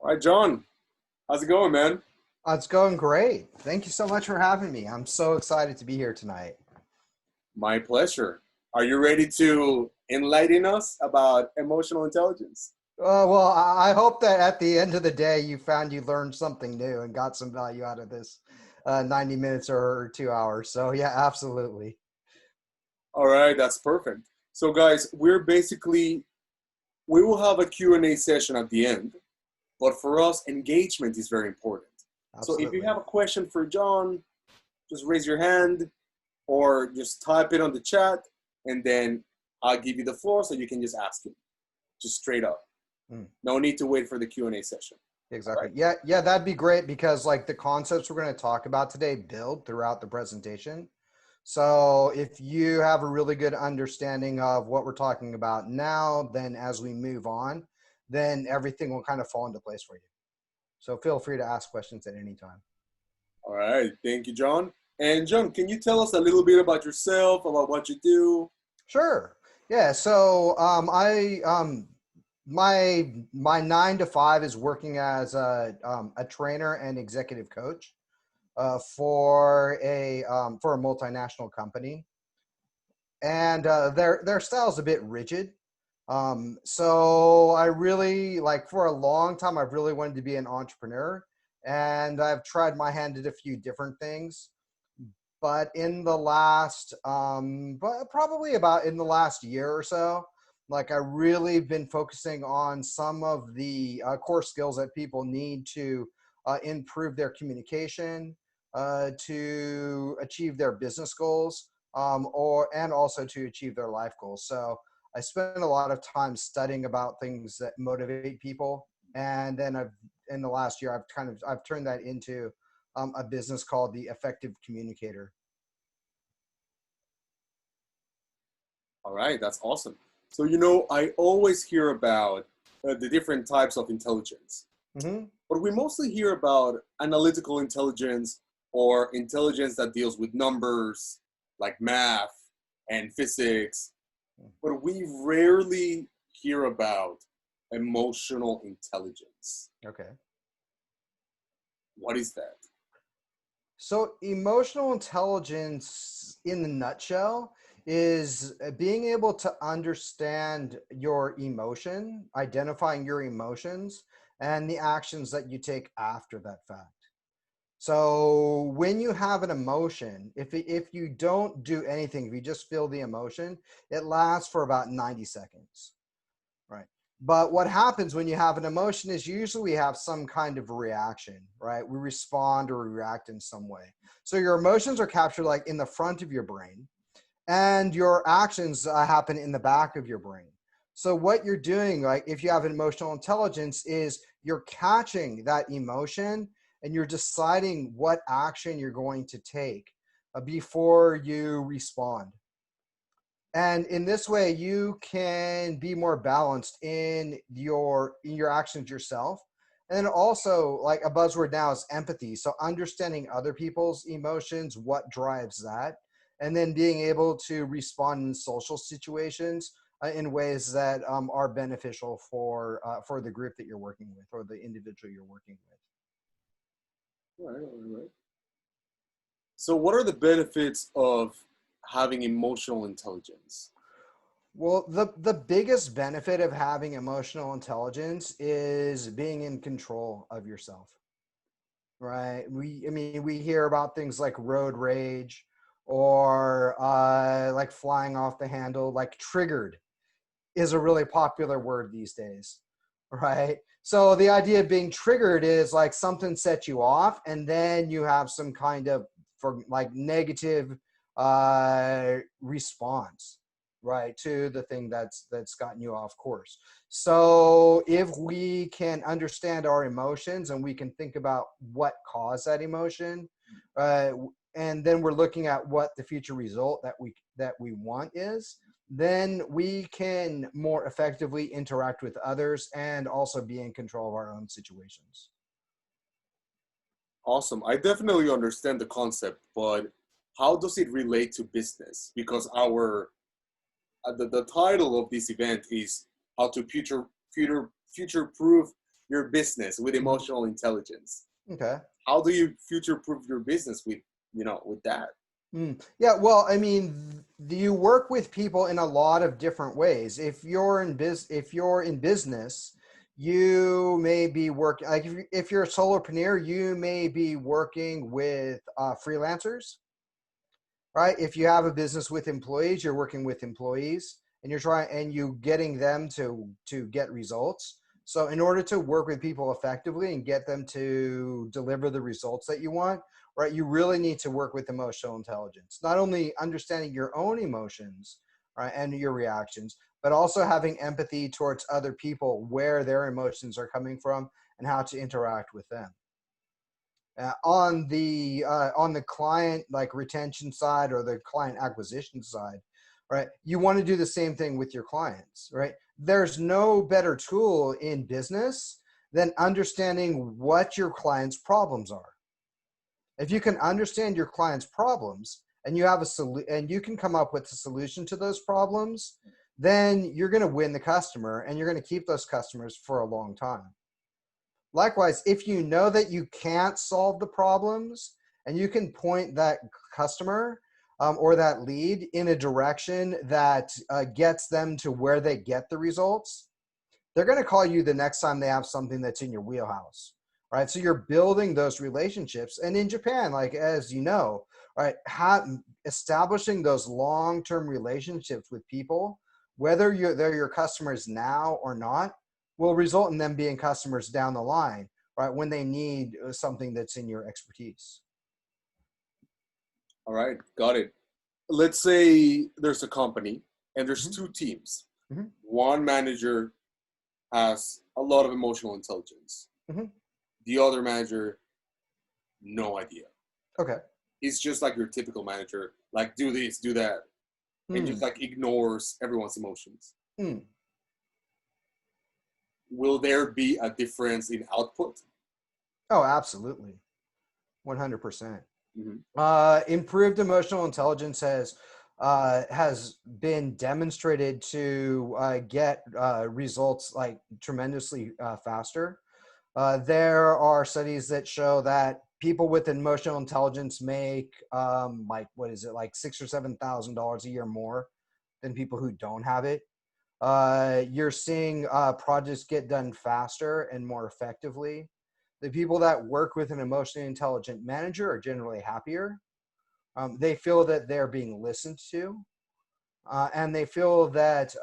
All right, John, how's it going, man? It's going great. Thank you so much for having me. I'm so excited to be here tonight. My pleasure. Are you ready to enlighten us about emotional intelligence? Well, I hope that at the end of the day, you found you learned something new and got some value out of this 90 minutes or 2 hours. So, yeah, absolutely. All right, that's perfect. So, guys, we will have a Q&A session at the end, but for us, engagement is very important. So if you Absolutely. have a question for John, just raise your hand or just type it on the chat, and then I'll give you the floor so you can just ask him, just straight up. Mm, No need to wait for the Q&A session. All right? exactly. Yeah, yeah, that'd be great because like the concepts we're going to talk about today build throughout the presentation. So if you have a really good understanding of what we're talking about now, then as we move on, then everything will kind of fall into place for you. So feel free to ask questions at any time. All right, thank you, John. And John, can you tell us a little bit about yourself, about what you do? Sure. Yeah. So my 9 to 5 is working as a trainer and executive coach for a multinational company, and their style is a bit rigid. So I really like for a long time I've really wanted to be an entrepreneur, and I've tried my hand at a few different things. But in the last but probably about in the last year or so, like I really been focusing on some of the core skills that people need to improve their communication, to achieve their business goals, or and also to achieve their life goals. So I spend a lot of time studying about things that motivate people, and then I've in the last year I've turned that into a business called the Effective Communicator. All right, that's awesome. So, I always hear about the different types of intelligence, Hmm. but we mostly hear about analytical intelligence or intelligence that deals with numbers like math and physics, but we rarely hear about emotional intelligence. Okay. What is that? So emotional intelligence in the nutshell is being able to understand your emotion, identifying your emotions, and the actions that you take after that fact. So when you have an emotion, if you don't do anything, if you just feel the emotion, it lasts for about 90 seconds. Right. But what happens when you have an emotion is usually we have some kind of reaction, right? We respond or we react in some way. So your emotions are captured like in the front of your brain, and your actions happen in the back of your brain. So what you're doing, like if you have an emotional intelligence, is you're catching that emotion and you're deciding what action you're going to take before you respond. And in this way you can be more balanced in your actions yourself. And then also like a buzzword now is empathy, so understanding other people's emotions, what drives that, and then being able to respond in social situations in ways that are beneficial for the group that you're working with or the individual you're working with. All right, all right. So, what are the benefits of having emotional intelligence? Well, the biggest benefit of having emotional intelligence is being in control of yourself. Right. I mean, we hear about things like road rage or like flying off the handle, like triggered is a really popular word these days. Right. So the idea of being triggered is like something sets you off and then you have some kind of for like negative response, right, to the thing that's gotten you off course. So if we can understand our emotions and we can think about what caused that emotion, uh, and then we're looking at what the future result that we want is, then we can more effectively interact with others and also be in control of our own situations. Awesome. I definitely understand the concept, but how does it relate to business? Because the title of this event is how to future proof your business with emotional intelligence. Okay. How do you future-proof your business with, with that? Yeah, well, I mean, you work with people in a lot of different ways. If you're in business, you may be working like if you're a solopreneur, you may be working with freelancers, right? If you have a business with employees, you're working with employees, and you getting them to get results. So in order to work with people effectively and get them to deliver the results that you want, right, you really need to work with emotional intelligence. Not only understanding your own emotions, right, and your reactions, but also having empathy towards other people, where their emotions are coming from and how to interact with them. On the client like retention side or the client acquisition side, right, you want to do the same thing with your clients, right? There's no better tool in business than understanding what your clients' problems are. If you can understand your clients' problems and you have and you can come up with a solution to those problems, then you're going to win the customer and you're going to keep those customers for a long time. Likewise, if you know that you can't solve the problems and you can point that customer or that lead in a direction that gets them to where they get the results, they're going to call you the next time they have something that's in your wheelhouse, right? So you're building those relationships. And in Japan, like, as you know, right, establishing those long-term relationships with people, whether they're your customers now or not, will result in them being customers down the line, right, when they need something that's in your expertise. All right, got it. Let's say there's a company and there's Mm-hmm. two teams. Mm-hmm. One manager has a lot of emotional intelligence. Mm-hmm. The other manager, no idea. Okay. He's just like your typical manager, like do this, do that, and just like ignores everyone's emotions. Will there be a difference in output? Oh, absolutely. 100%. Mm-hmm. Improved emotional intelligence has been demonstrated to get results like tremendously faster. There are studies that show that people with emotional intelligence make like like $6,000 or $7,000 a year more than people who don't have it. You're seeing projects get done faster and more effectively. The people that work with an emotionally intelligent manager are generally happier. They feel that they're being listened to, and they feel that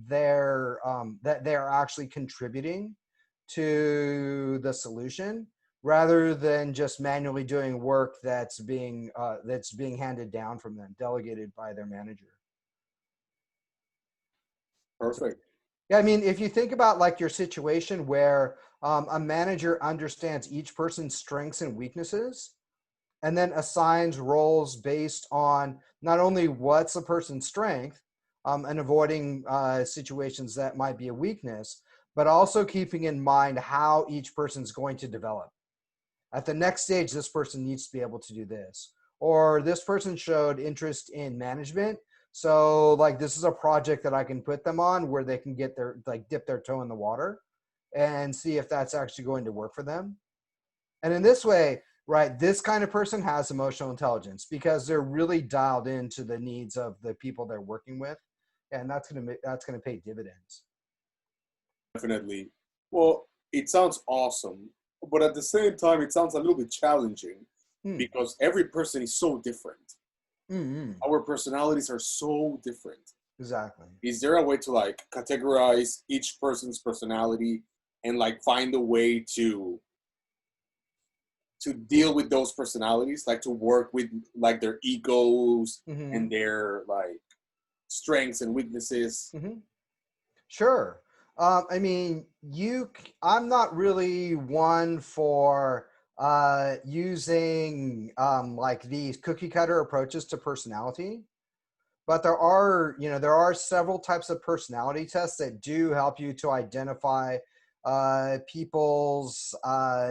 they're actually contributing to the solution rather than just manually doing work that's being handed down from them, delegated by their manager. Perfect. Yeah, I mean, if you think about like your situation where a manager understands each person's strengths and weaknesses and then assigns roles based on not only what's a person's strength and avoiding situations that might be a weakness, but also keeping in mind how each person's going to develop. At the next stage, this person needs to be able to do this. Or this person showed interest in management. So like this is a project that I can put them on where they can get dip their toe in the water and see if that's actually going to work for them. And in this way, right, this kind of person has emotional intelligence because they're really dialed into the needs of the people they're working with. And that's going to pay dividends. Definitely. Well, it sounds awesome, but at the same time, it sounds a little bit challenging because every person is so different. Mm-hmm. Our personalities are so different. Exactly. Is there a way to like categorize each person's personality and like find a way to deal with those personalities, like to work with like their egos and their like strengths and weaknesses? Sure. I mean, I'm not really one for using like these cookie cutter approaches to personality, but there are several types of personality tests that do help you to identify people's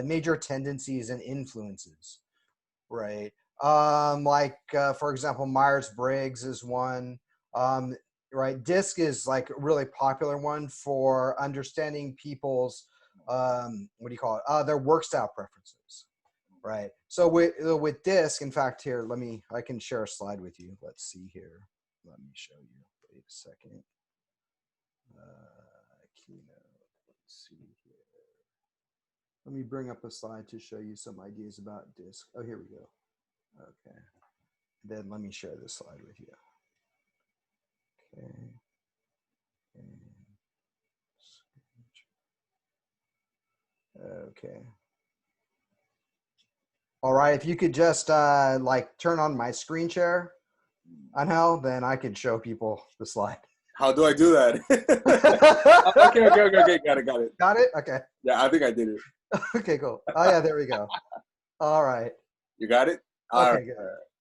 major tendencies and influences, right? For example, Myers-Briggs is one. Right, DISC is like a really popular one for understanding people's what do you call it? Their work style preferences, right? So with DISC, in fact, here, I can share a slide with you. Let's see here. Let me show you. Wait a second. Keynote. Let's see here. Let me bring up a slide to show you some ideas about DISC. Oh, here we go. Okay. Then let me share this slide with you. Okay. Okay. All right. If you could just like turn on my screen share, Angel, then I could show people the slide. How do I do that? Okay. Got it. Got it? Okay. Yeah, I think I did it. Okay, cool. Oh yeah, there we go. All right. You got it? Okay, good.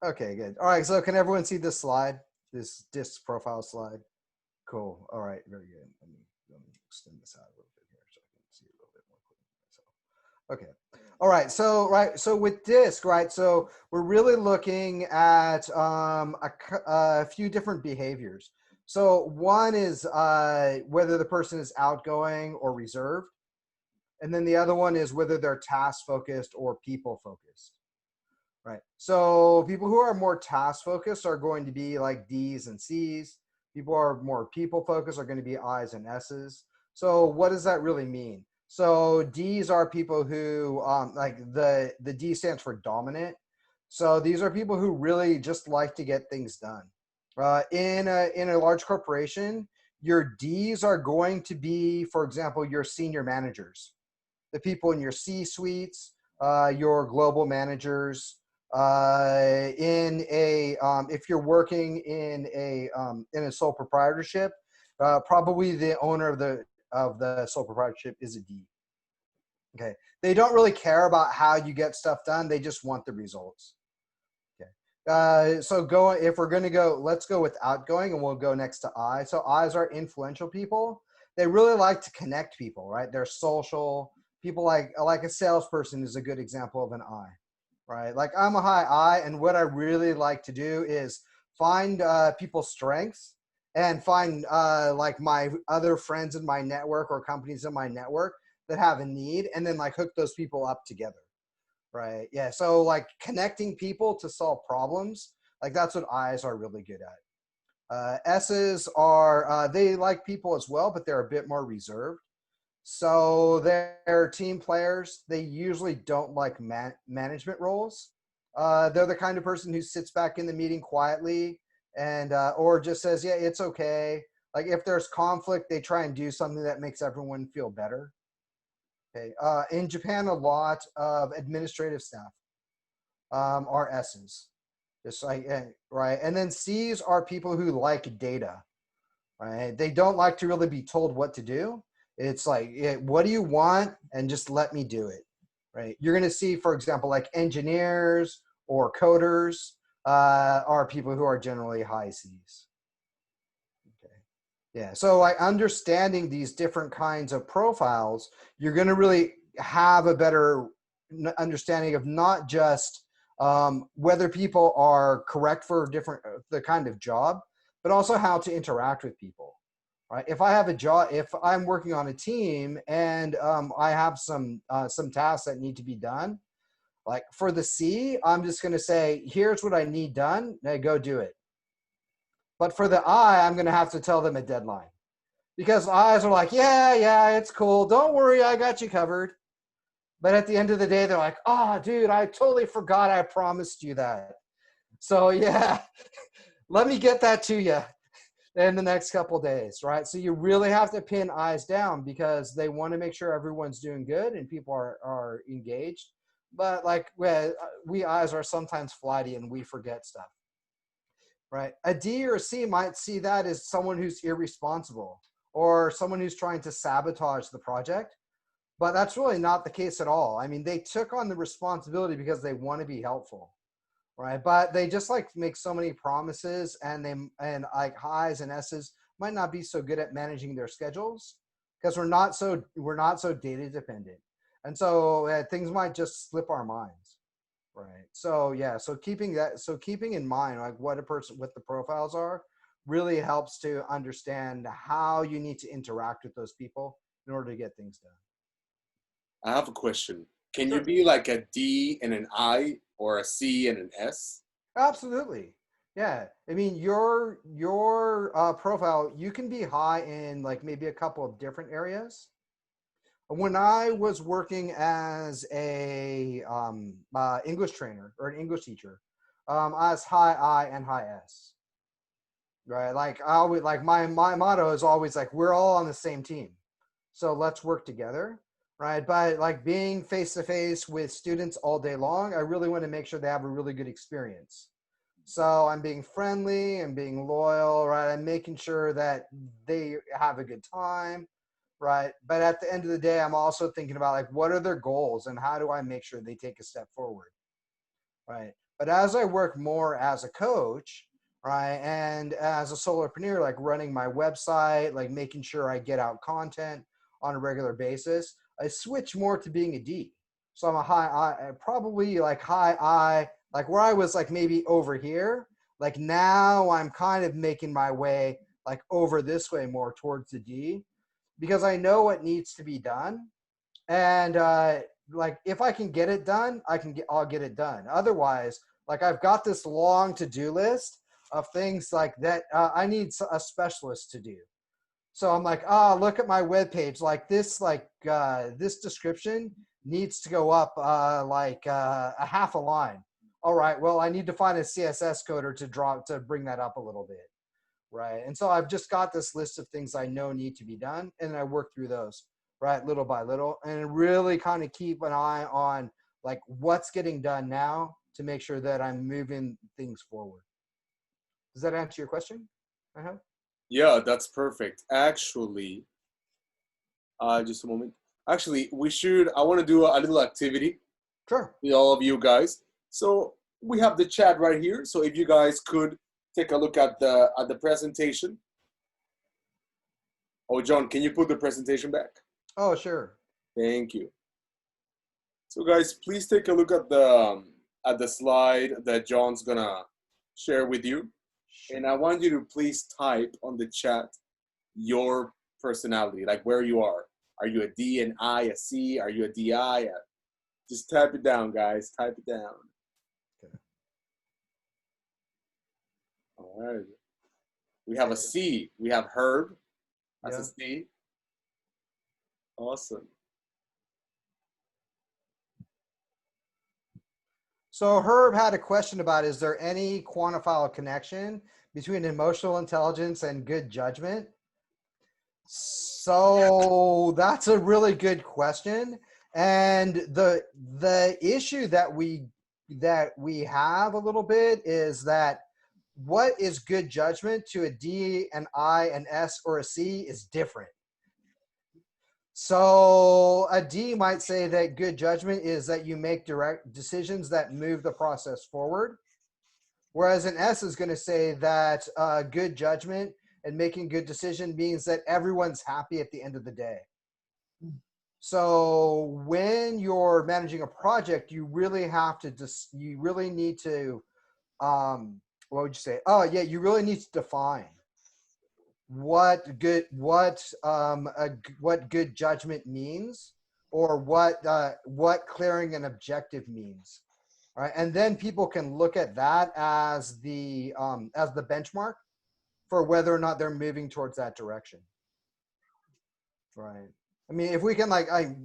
Okay, good. All right. So can everyone see this slide? This DISC profile slide? Cool. All right. Very good. Let me extend this out a little bit here so I can see a little bit more clearly myself. Okay. All right. So with DISC, right? So we're really looking at a few different behaviors. So one is whether the person is outgoing or reserved. And then the other one is whether they're task focused or people focused. Right. So people who are more task focused are going to be like D's and C's. People who are more people focused are going to be I's and S's. So what does that really mean? So D's are people who like the D stands for dominant. So these are people who really just like to get things done. In a large corporation, your D's are going to be, for example, your senior managers, the people in your C-suites, your global managers. If you're working in a sole proprietorship, probably the owner of the sole proprietorship is a D. Okay, they don't really care about how you get stuff done; they just want the results. Okay, if we're going to go, let's go with outgoing, and we'll go next to I. So I's are influential people. They really like to connect people, right? They're social. People like a salesperson is a good example of an I. Right? Like I'm a high I, and what I really like to do is find people's strengths and find like my other friends in my network or companies in my network that have a need, and then like hook those people up together. Right? Yeah. So like connecting people to solve problems, like that's what I's are really good at. S's are they like people as well, but they're a bit more reserved. So they're team players. They usually don't like management roles. They're the kind of person who sits back in the meeting quietly and or just says, yeah, it's okay. Like if there's conflict, they try and do something that makes everyone feel better. Okay. In Japan, a lot of administrative staff are S's. Just like, right. And then C's are people who like data. Right. They don't like to really be told what to do. It's like, what do you want? And just let me do it, right? You're going to see, for example, like engineers or coders are people who are generally high C's. Okay. Yeah. So like understanding these different kinds of profiles, you're going to really have a better understanding of not just whether people are correct for the kind of job, but also how to interact with people. Right. If I have a job, if I'm working on a team and I have some tasks that need to be done, like for the C, I'm just going to say, here's what I need done. Now go do it. But for the I, I'm going to have to tell them a deadline because I's are like, yeah, it's cool. Don't worry. I got you covered. But at the end of the day, they're like, oh, dude, I totally forgot I promised you that. So yeah, let me get that to you in the next couple of days, right? So you really have to pin I's down because they want to make sure everyone's doing good and people are engaged. But like we I's are sometimes flighty and we forget stuff, right? A D or a C might see that as someone who's irresponsible or someone who's trying to sabotage the project. But that's really not the case at all. I mean, they took on the responsibility because they want to be helpful. Right, but they just like make so many promises, and like I's and S's might not be so good at managing their schedules because we're not so data dependent, and so things might just slip our minds. Right. So yeah, so keeping in mind like what the profiles are really helps to understand how you need to interact with those people in order to get things done. I have a question. Can you Sure. be like a D and an I or a C and an S? Absolutely. Yeah. I mean, your profile, you can be high in like maybe a couple of different areas. When I was working as a English trainer or an English teacher, I was high I and high S. Right. Like I always like my motto is always like we're all on the same team. So let's work together. Right. But like being face to face with students all day long, I really want to make sure they have a really good experience. So I'm being friendly and being loyal, right? I'm making sure that they have a good time, right? But at the end of the day, I'm also thinking about like what are their goals and how do I make sure they take a step forward, right? But as I work more as a coach, right, and as a solopreneur, like running my website, like making sure I get out content on a regular basis, I switch more to being a D. So I'm a high I, probably like high I, like where I was like maybe over here. Like now I'm kind of making my way like over this way more towards the D because I know what needs to be done. And like if I can get it done, I'll get it done. Otherwise, like I've got this long to-do list of things like that I need a specialist to do. So I'm like, look at my webpage. Like this description needs to go up a half a line. All right, well, I need to find a CSS coder to bring that up a little bit, right? And so I've just got this list of things I know need to be done, and I work through those, right, little by little, and really kind of keep an eye on like what's getting done now to make sure that I'm moving things forward. Does that answer your question? Uh-huh. Yeah, that's perfect. Actually, just a moment. Actually, I want to do a little activity Sure. with all of you guys. So we have the chat right here. So if you guys could take a look at the presentation. Oh, John, can you put the presentation back? Oh, sure. Thank you. So guys, please take a look at the slide that John's gonna share with you. Sure. And I want you to please type on the chat your personality, like where you are. Are you a D, an I, a C? Are you a DI? Just type it down, guys. Type it down. Okay. All right. We have a C. We have Herb as a Yeah. C. Awesome. So Herb had a question about, is there any quantifiable connection between emotional intelligence and good judgment? So that's a really good question. And the issue that we have a little bit is that what is good judgment to a D, an I, an S, or a C is different. So a D might say that good judgment is that you make direct decisions that move the process forward. Whereas an S is going to say that good judgment and making good decision means that everyone's happy at the end of the day. So when you're managing a project, you really have to you really need to what would you say? Oh yeah, you really need to define what good judgment means, or what clearing an objective means. All right, and then people can look at that as the benchmark for whether or not they're moving towards that direction. Right. I mean, if we can I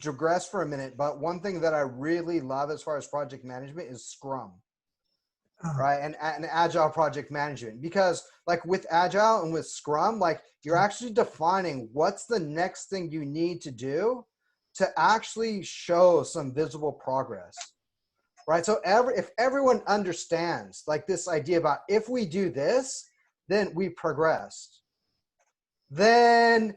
digress for a minute, but one thing that I really love as far as project management is Scrum. Right, and agile project management, because like with agile and with Scrum, like you're actually defining what's the next thing you need to do to actually show some visible progress, right? So if everyone understands like this idea about if we do this, then we progressed, then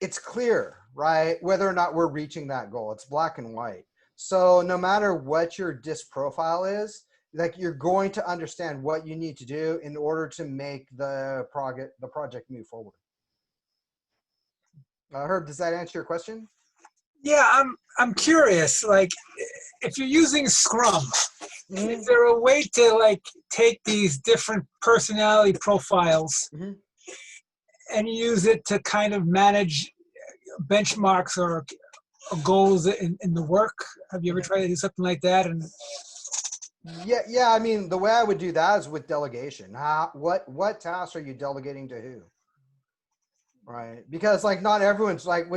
it's clear, right, whether or not we're reaching that goal. It's black and white. So no matter what your DISC profile is, like you're going to understand what you need to do in order to make the project move forward. Herb, does that answer your question? Yeah, I'm curious. Like, if you're using Scrum, is there a way to like take these different personality profiles and use it to kind of manage benchmarks or goals in the work? Have you ever tried to do something like that? And Yeah. I mean, the way I would do that is with delegation. What tasks are you delegating to who? Right. Because like not everyone's like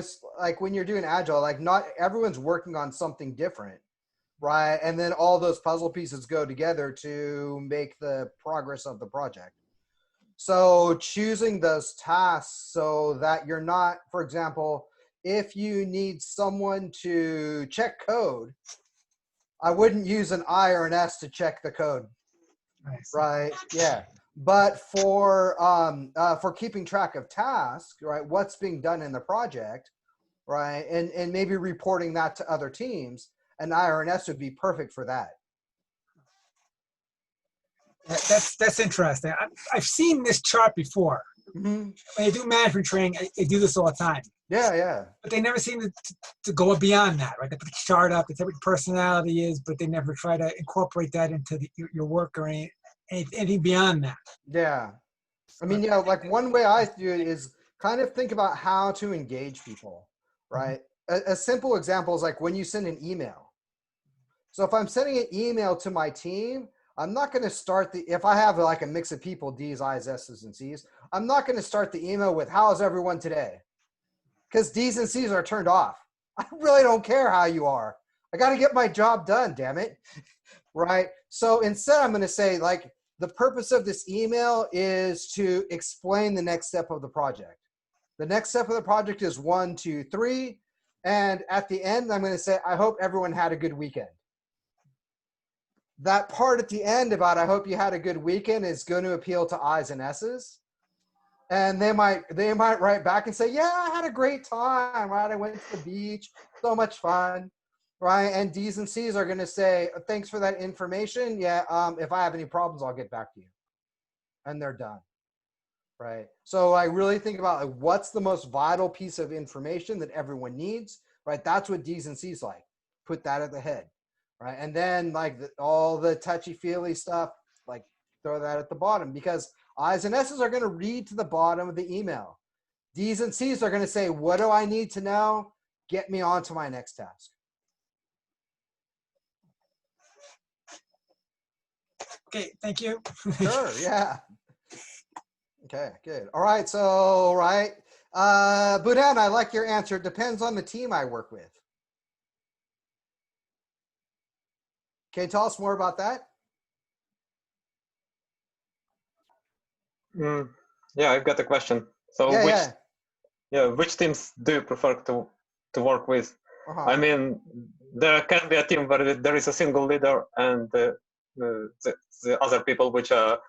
when you're doing agile, like not everyone's working on something different. Right. And then all those puzzle pieces go together to make the progress of the project. So choosing those tasks so that you're not, for example, if you need someone to check code, I wouldn't use an I or an S to check the code. nice. Right. Yeah. But for keeping track of tasks, right, what's being done in the project, right, and maybe reporting that to other teams, an I or an S would be perfect for that. That's interesting. I've seen this chart before. Mm-hmm. When I do management training, I do this all the time. Yeah. But they never seem to go beyond that, right? They put the chart up, they tell what your personality is, but they never try to incorporate that into your work or anything beyond that. Yeah. I mean, yeah, like one way I do it is kind of think about how to engage people, right? A simple example is like when you send an email. So if I'm sending an email to my team, I'm not going to start if I have like a mix of people, D's, I's, S's, and C's, I'm not going to start the email with how's everyone today? Because D's and C's are turned off. I really don't care how you are. I got to get my job done, damn it. Right? So instead I'm going to say like, the purpose of this email is to explain the next step of the project. The next step of the project is 1, 2, 3. And at the end, I'm going to say, I hope everyone had a good weekend. That part at the end about I hope you had a good weekend is going to appeal to I's and S's. And they might write back and say, yeah, I had a great time, right? I went to the beach, so much fun, right? And D's and C's are going to say, thanks for that information. Yeah, if I have any problems, I'll get back to you. And they're done, right? So I really think about like, what's the most vital piece of information that everyone needs, right? That's what D's and C's like. Put that at the head, right? And then like all the touchy-feely stuff, like throw that at the bottom, because I's and S's are going to read to the bottom of the email. D's and C's are going to say, what do I need to know? Get me on to my next task. Okay, thank you. Sure, yeah. Okay, good. All right, so, right. Budan, I like your answer. It depends on the team I work with. Can you tell us more about that? Yeah, I've got a question. So which teams do you prefer to work with? I mean, there can be a team where there is a single leader and the other people which are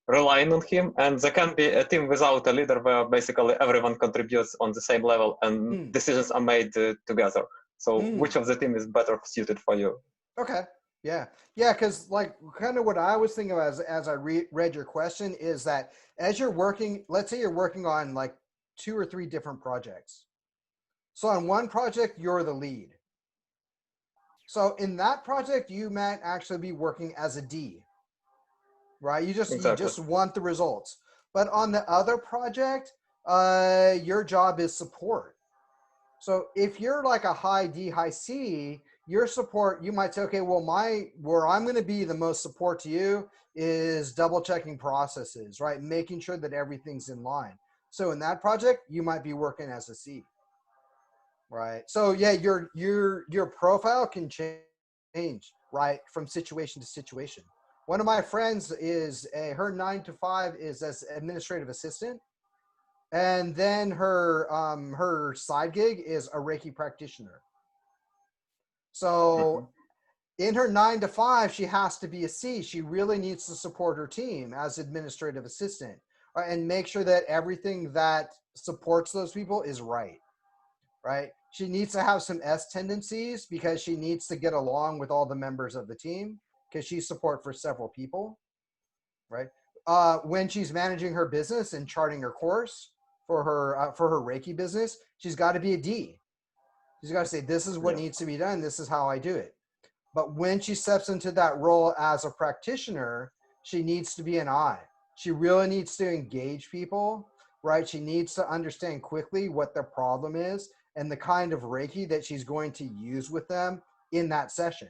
relying on him, and there can be a team without a leader where basically everyone contributes on the same level and decisions are made together. So which of the team is better suited for you? Okay. Yeah, because like kind of what I was thinking of as I read your question is that as you're working, let's say you're working on like 2 or 3 different projects. So on one project, you're the lead. So in that project, you might actually be working as a D, right? You just want the results. But on the other project, your job is support. So if you're like a high D, high C, your support, you might say, okay, well, where I'm going to be the most support to you is double checking processes, right? Making sure that everything's in line. So in that project, you might be working as a C, right? So yeah, your profile can change, right, from situation to situation. One of my friends is her 9 to 5 is as administrative assistant. And then her side gig is a Reiki practitioner. So in her 9 to 5, she has to be a C. She really needs to support her team as administrative assistant, right? And make sure that everything that supports those people is right? She needs to have some S tendencies because she needs to get along with all the members of the team because she's support for several people, right? When she's managing her business and charting her course for her Reiki business, she's got to be a D. She's got to say, this is what needs to be done. This is how I do it. But when she steps into that role as a practitioner, she needs to be an I. She really needs to engage people, right? She needs to understand quickly what their problem is and the kind of Reiki that she's going to use with them in that session.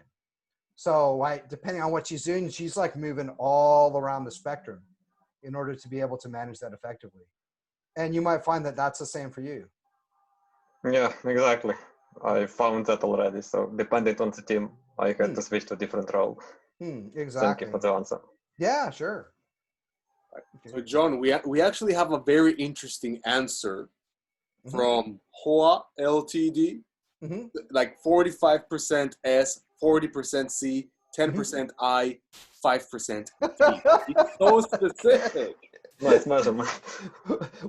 So like, depending on what she's doing, she's like moving all around the spectrum in order to be able to manage that effectively. And you might find that that's the same for you. Yeah, exactly. I found that already. So depending on the team, I had to switch to a different role. Exactly. Thank you for the answer. Yeah, sure. So John, we actually have a very interesting answer from Hoa Ltd. Like 45% S, 40% C, 10% I, 5% T. It's so specific. Nice measurement.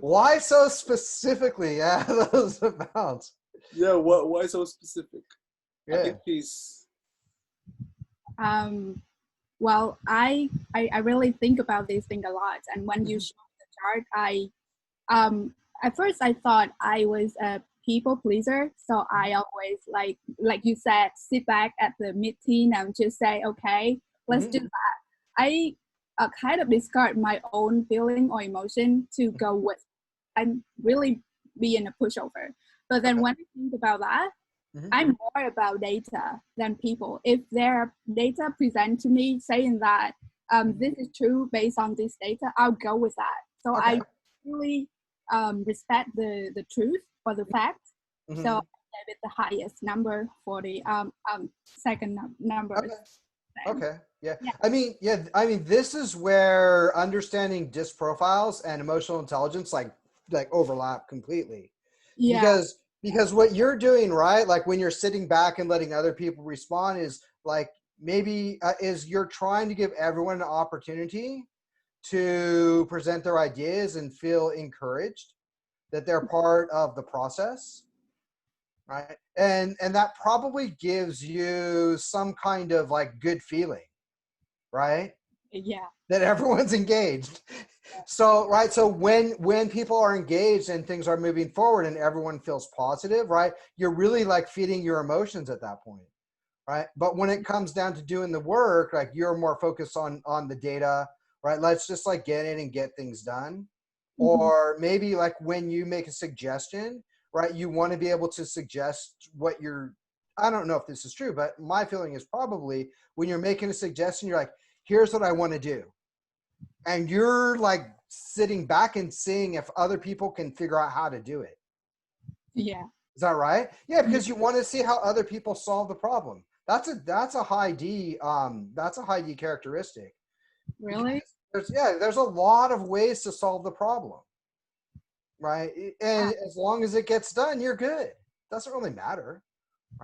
Why so specifically? Yeah, those amounts. Yeah, why so specific? Yeah. I think she's... Well, I really think about this thing a lot. And when you show the chart, at first I thought I was a people pleaser. So I always like you said, sit back at the meeting and just say, okay, let's do that. I kind of discard my own feeling or emotion to go with and really being a pushover. But then when I think about that, I'm more about data than people. If there are data present to me saying that this is true based on this data, I'll go with that. So I really respect the truth or the fact. So I gave it the highest number for the second number. Okay. Yeah. I mean, this is where understanding DISC profiles and emotional intelligence like overlap completely. Yeah. Because what you're doing, right? Like when you're sitting back and letting other people respond is like maybe is you're trying to give everyone an opportunity to present their ideas and feel encouraged that they're part of the process. Right. And that probably gives you some kind of like good feeling, right? Yeah. That everyone's engaged. So, right. So when people are engaged and things are moving forward and everyone feels positive, right? You're really like feeding your emotions at that point. Right. But when it comes down to doing the work, like you're more focused on the data, right? Let's just like get in and get things done. Or maybe like when you make a suggestion, right? You want to be able to suggest what I don't know if this is true, but my feeling is probably when you're making a suggestion, you're like, here's what I want to do. And you're like sitting back and seeing if other people can figure out how to do it. Yeah. Is that right? Yeah, because you want to see how other people solve the problem. That's a high D, that's a high D characteristic. Really? There's a lot of ways to solve the problem. Right. And as long as it gets done, you're good. Doesn't really matter.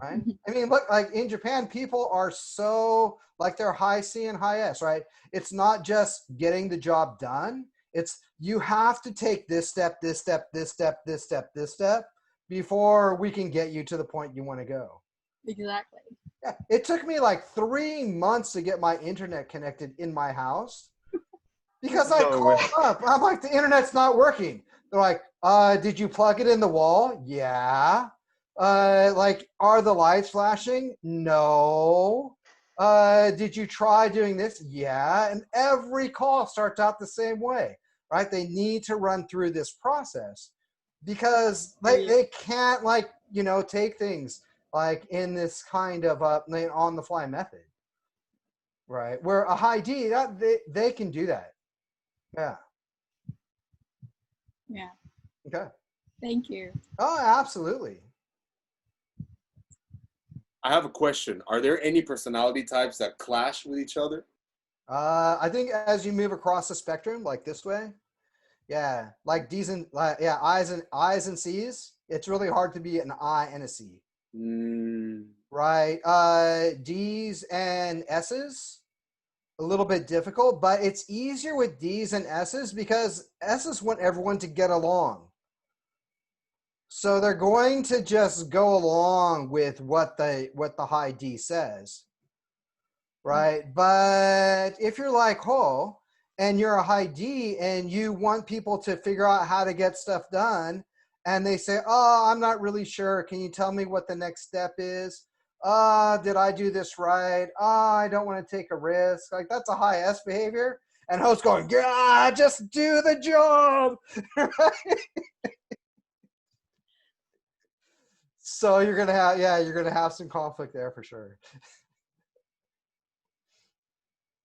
Right. I mean, look, like in Japan, people are so like they're high C and high S, right? It's not just getting the job done. It's you have to take this step, this step, this step, this step, this step before we can get you to the point you want to go. Exactly. Yeah. It took me like 3 months to get my internet connected in my house because I called up. I'm like, the internet's not working. They're like, did you plug it in the wall? Yeah. Like, are the lights flashing? No. Did you try doing this? Yeah. And every call starts out the same way, right? They need to run through this process because they can't like, take things like in this kind of on the fly method, right? Where a high D, they can do that. Yeah. Yeah. Okay. Thank you. Oh, absolutely. I have a question. Are there any personality types that clash with each other? I think as you move across the spectrum, like this way, yeah, like D's and I's and C's, it's really hard to be an I and a C. Right. D's and S's, a little bit difficult, but it's easier with D's and S's because S's want everyone to get along. So they're going to just go along with what the high D says, right? But if you're like Ho and you're a high D and you want people to figure out how to get stuff done, and they say, "Oh, I'm not really sure. Can you tell me what the next step is? Did I do this right? I don't want to take a risk." Like that's a high S behavior. And Ho's going, "Yeah, just do the job." So you're gonna have, yeah, you're gonna have some conflict there for sure.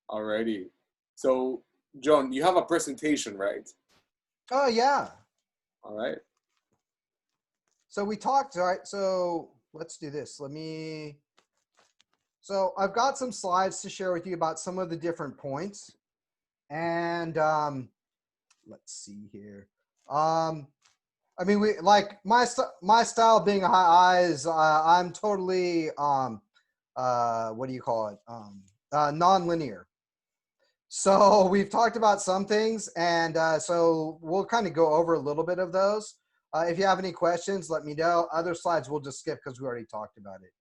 Alrighty. So, John, you have a presentation, right? Oh yeah. All right. So we talked, all right, so let's do this. So I've got some slides to share with you about some of the different points. And let's see here. I mean, we like my style being a high is I'm totally what do you call it? Non-linear. So we've talked about some things, and so we'll kind of go over a little bit of those. If you have any questions, let me know. Other slides we'll just skip because we already talked about it.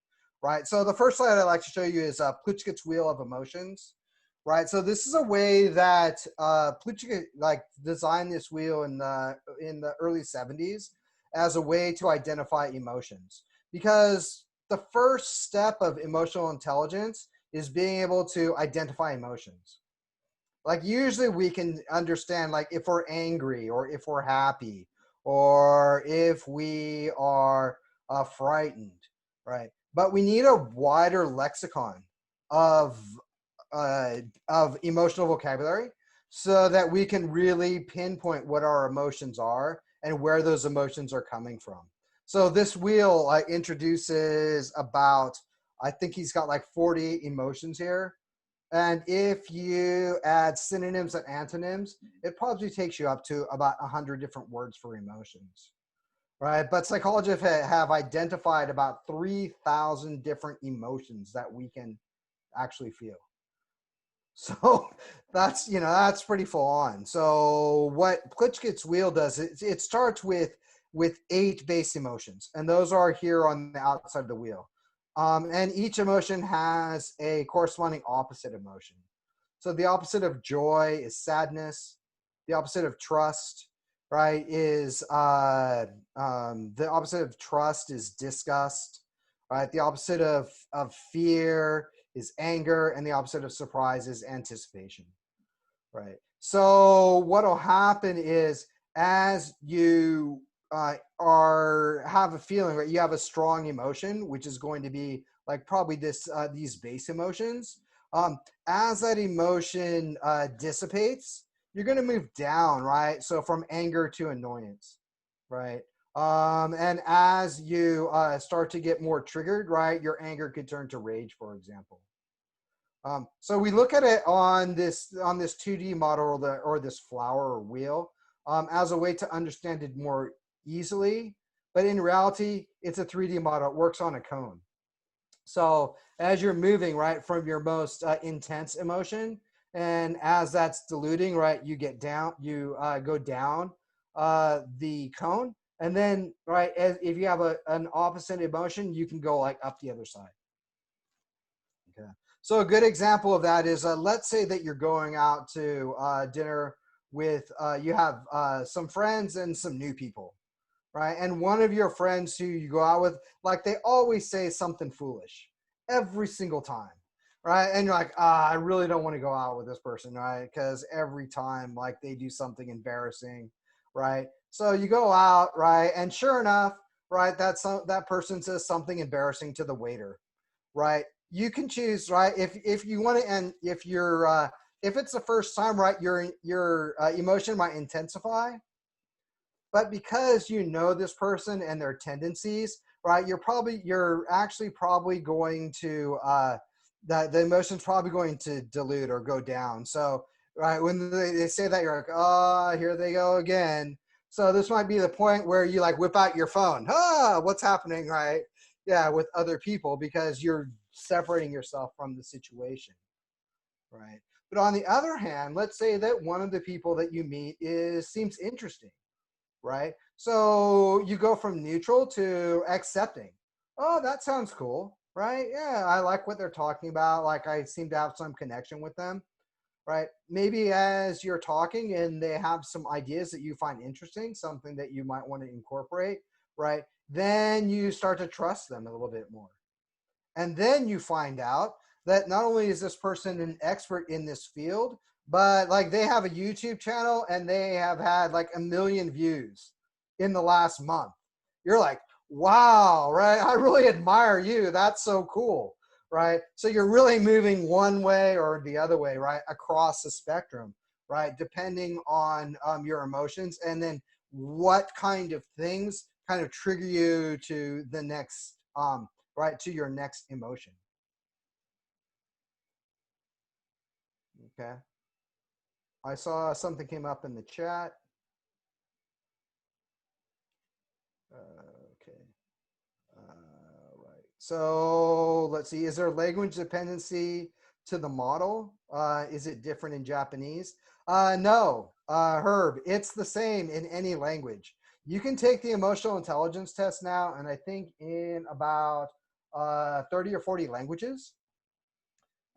Right. So the first slide I'd like to show you is Plutchik's Wheel of Emotions. Right. So this is a way that Plutchik like designed this wheel in the early 70s as a way to identify emotions, because the first step of emotional intelligence is being able to identify emotions. Like usually we can understand like if we're angry or if we're happy or if we are frightened, right? But we need a wider lexicon of emotional vocabulary so that we can really pinpoint what our emotions are and where those emotions are coming from. So this wheel introduces about, I think he's got like 40 emotions here. And if you add synonyms and antonyms, it probably takes you up to about 100 different words for emotions, right? But psychologists have identified about 3,000 different emotions that we can actually feel. So that's, you know, that's pretty full on. So what Plutchik's wheel does, it starts with 8 base emotions, and those are here on the outside of the wheel. And each emotion has a corresponding opposite emotion. So the opposite of joy is sadness. The opposite of trust, right, is the opposite of trust is disgust. Right, the opposite of fear is anger, and the opposite of surprise is anticipation. Right. So what'll happen is as you have a feeling, right, you have a strong emotion, which is going to be like probably these base emotions. As that emotion dissipates, you're going to move down, right? So from anger to annoyance, right? And as you start to get more triggered, right, your anger could turn to rage, for example. So we look at it on this 2D model or this flower or wheel as a way to understand it more easily. But in reality, it's a 3D model. It works on a cone. So as you're moving, right, from your most intense emotion, and as that's diluting, right, you get down, you go down the cone. And then, right, if you have an opposite emotion, you can go like up the other side. Okay. So a good example of that is, let's say that you're going out to dinner with, you have some friends and some new people, right? And one of your friends who you go out with, like they always say something foolish every single time, right? And you're like, I really don't want to go out with this person, right? Because every time like they do something embarrassing, right? So you go out, right? And sure enough, right, that person says something embarrassing to the waiter, right? You can choose, right, if you want to, and if you're if it's the first time, right, your emotion might intensify. But because you know this person and their tendencies, right, you're actually probably going to the emotion's probably going to dilute or go down. So right, when they say that, you're like, oh, here they go again. So this might be the point where you like whip out your phone. What's happening, right? Yeah, with other people, because you're separating yourself from the situation, right? But on the other hand, let's say that one of the people that you meet seems interesting, right? So you go from neutral to accepting. Oh, that sounds cool, right? Yeah, I like what they're talking about. Like I seem to have some connection with them, right? Maybe as you're talking and they have some ideas that you find interesting, something that you might want to incorporate, right? Then you start to trust them a little bit more. And then you find out that not only is this person an expert in this field, but like they have a YouTube channel and they have had like 1 million views in the last month. You're like, wow, right? I really admire you. That's so cool, right? So you're really moving one way or the other way, right? Across the spectrum, right? Depending on your emotions, and then what kind of things kind of trigger you to the next, right, to your next emotion. Okay. I saw something came up in the chat. Okay. Right. So let's see. Is there language dependency to the model? Is it different in Japanese? No, Herb. It's the same in any language. You can take the emotional intelligence test now, and I think in about 30 or 40 languages,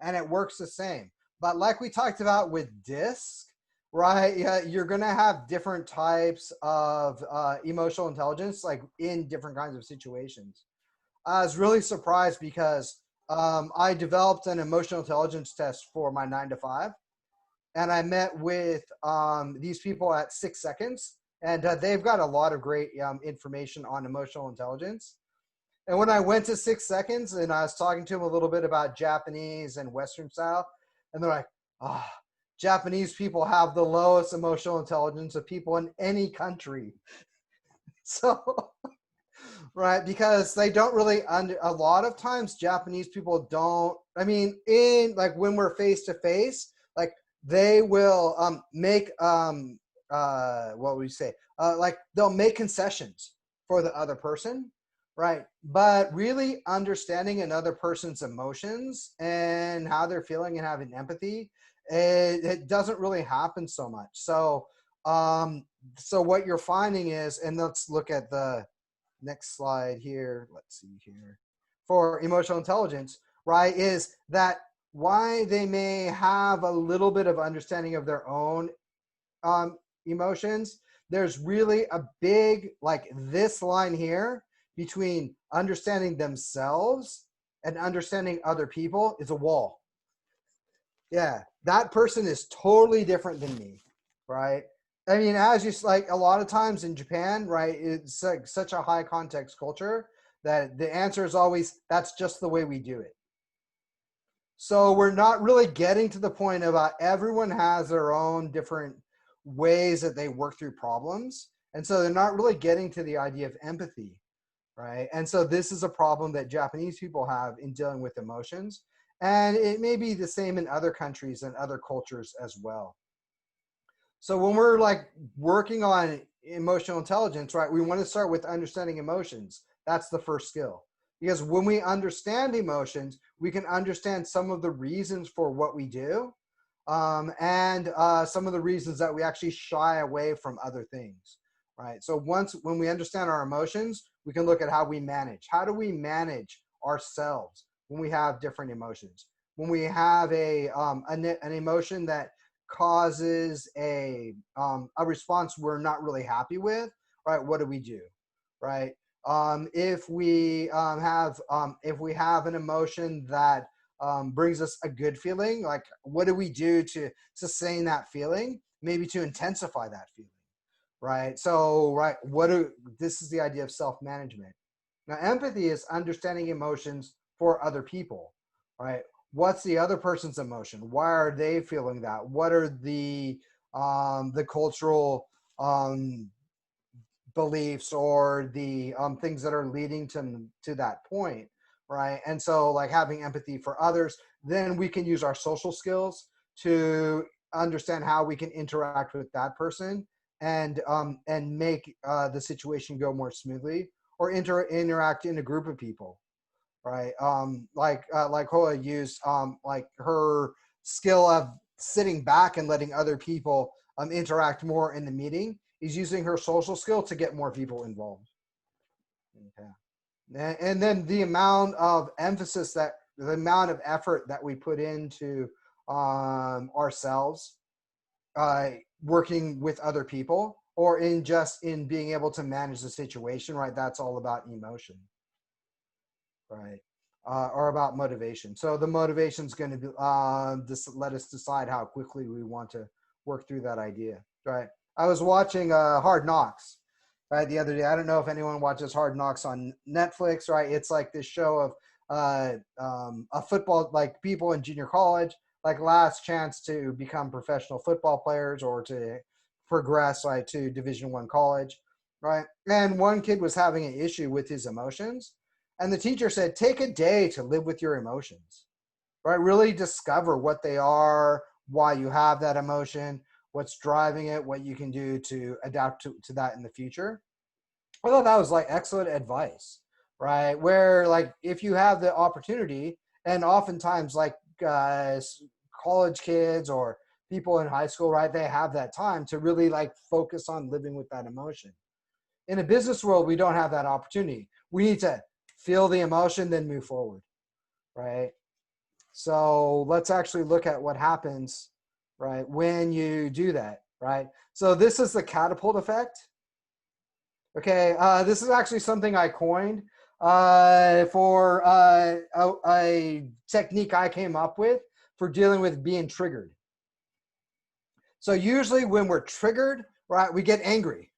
and it works the same. But like we talked about with DISC, right? Yeah, you're going to have different types of emotional intelligence, like in different kinds of situations. I was really surprised because I developed an emotional intelligence test for my 9 to 5, and I met with these people at 6 Seconds, and they've got a lot of great information on emotional intelligence. And when I went to 6 Seconds and I was talking to them a little bit about Japanese and Western style, and they're like, oh, Japanese people have the lowest emotional intelligence of people in any country. So, right, because they don't really, a lot of times Japanese people don't, I mean, in like when we're face to face, like they will make, what would we say? Like they'll make concessions for the other person. Right. But really understanding another person's emotions and how they're feeling and having empathy, it doesn't really happen so much. So, so what you're finding is, and let's look at the next slide here. Let's see here for emotional intelligence, right? Is that why they may have a little bit of understanding of their own emotions. There's really a big, like this line here, between understanding themselves and understanding other people is a wall. Yeah, that person is totally different than me, right? I mean, as you like a lot of times in Japan, right, it's like such a high context culture that the answer is always, that's just the way we do it. So we're not really getting to the point about everyone has their own different ways that they work through problems. And so they're not really getting to the idea of empathy. Right. And so this is a problem that Japanese people have in dealing with emotions. And it may be the same in other countries and other cultures as well. So when we're like working on emotional intelligence, right, we want to start with understanding emotions. That's the first skill. Because when we understand emotions, we can understand some of the reasons for what we do, and some of the reasons that we actually shy away from other things. Right. So when we understand our emotions, we can look at how we manage. How do we manage ourselves when we have different emotions? When we have an emotion that causes a response we're not really happy with, right? What do we do, right? If we have an emotion that brings us a good feeling, like what do we do to sustain that feeling? Maybe to intensify that feeling. Right. So, right. This is the idea of self-management. Now, empathy is understanding emotions for other people, right? What's the other person's emotion? Why are they feeling that? What are the cultural beliefs or the things that are leading to that point, right? And so, like having empathy for others, then we can use our social skills to understand how we can interact with that person and make the situation go more smoothly, or interact in a group of people, right? Like Hoa used like her skill of sitting back and letting other people interact more in the meeting. Is using her social skill to get more people involved. Okay. And then the amount of emphasis the amount of effort that we put into ourselves, working with other people, or in being able to manage the situation, right? That's all about emotion, right? Or about motivation. So the motivation is going to be let us decide how quickly we want to work through that idea, right? I was watching Hard Knocks, right, the other day. I don't know if anyone watches Hard Knocks on Netflix, right? It's like this show of a football, like people in junior college, like last chance to become professional football players or to progress like to Division I college, right? And one kid was having an issue with his emotions, and the teacher said, take a day to live with your emotions, right? Really discover what they are, why you have that emotion, what's driving it, what you can do to adapt to that in the future. I thought that was like excellent advice, right? Where like if you have the opportunity, and oftentimes like college kids or people in high school, right, they have that time to really like focus on living with that emotion. In a business world, we don't have that opportunity. We need to feel the emotion, then move forward, right? So let's actually look at what happens, right, when you do that, right? So this is the catapult effect. Okay, this is actually something I coined for a technique I came up with for dealing with being triggered. So usually when we're triggered, right, we get angry,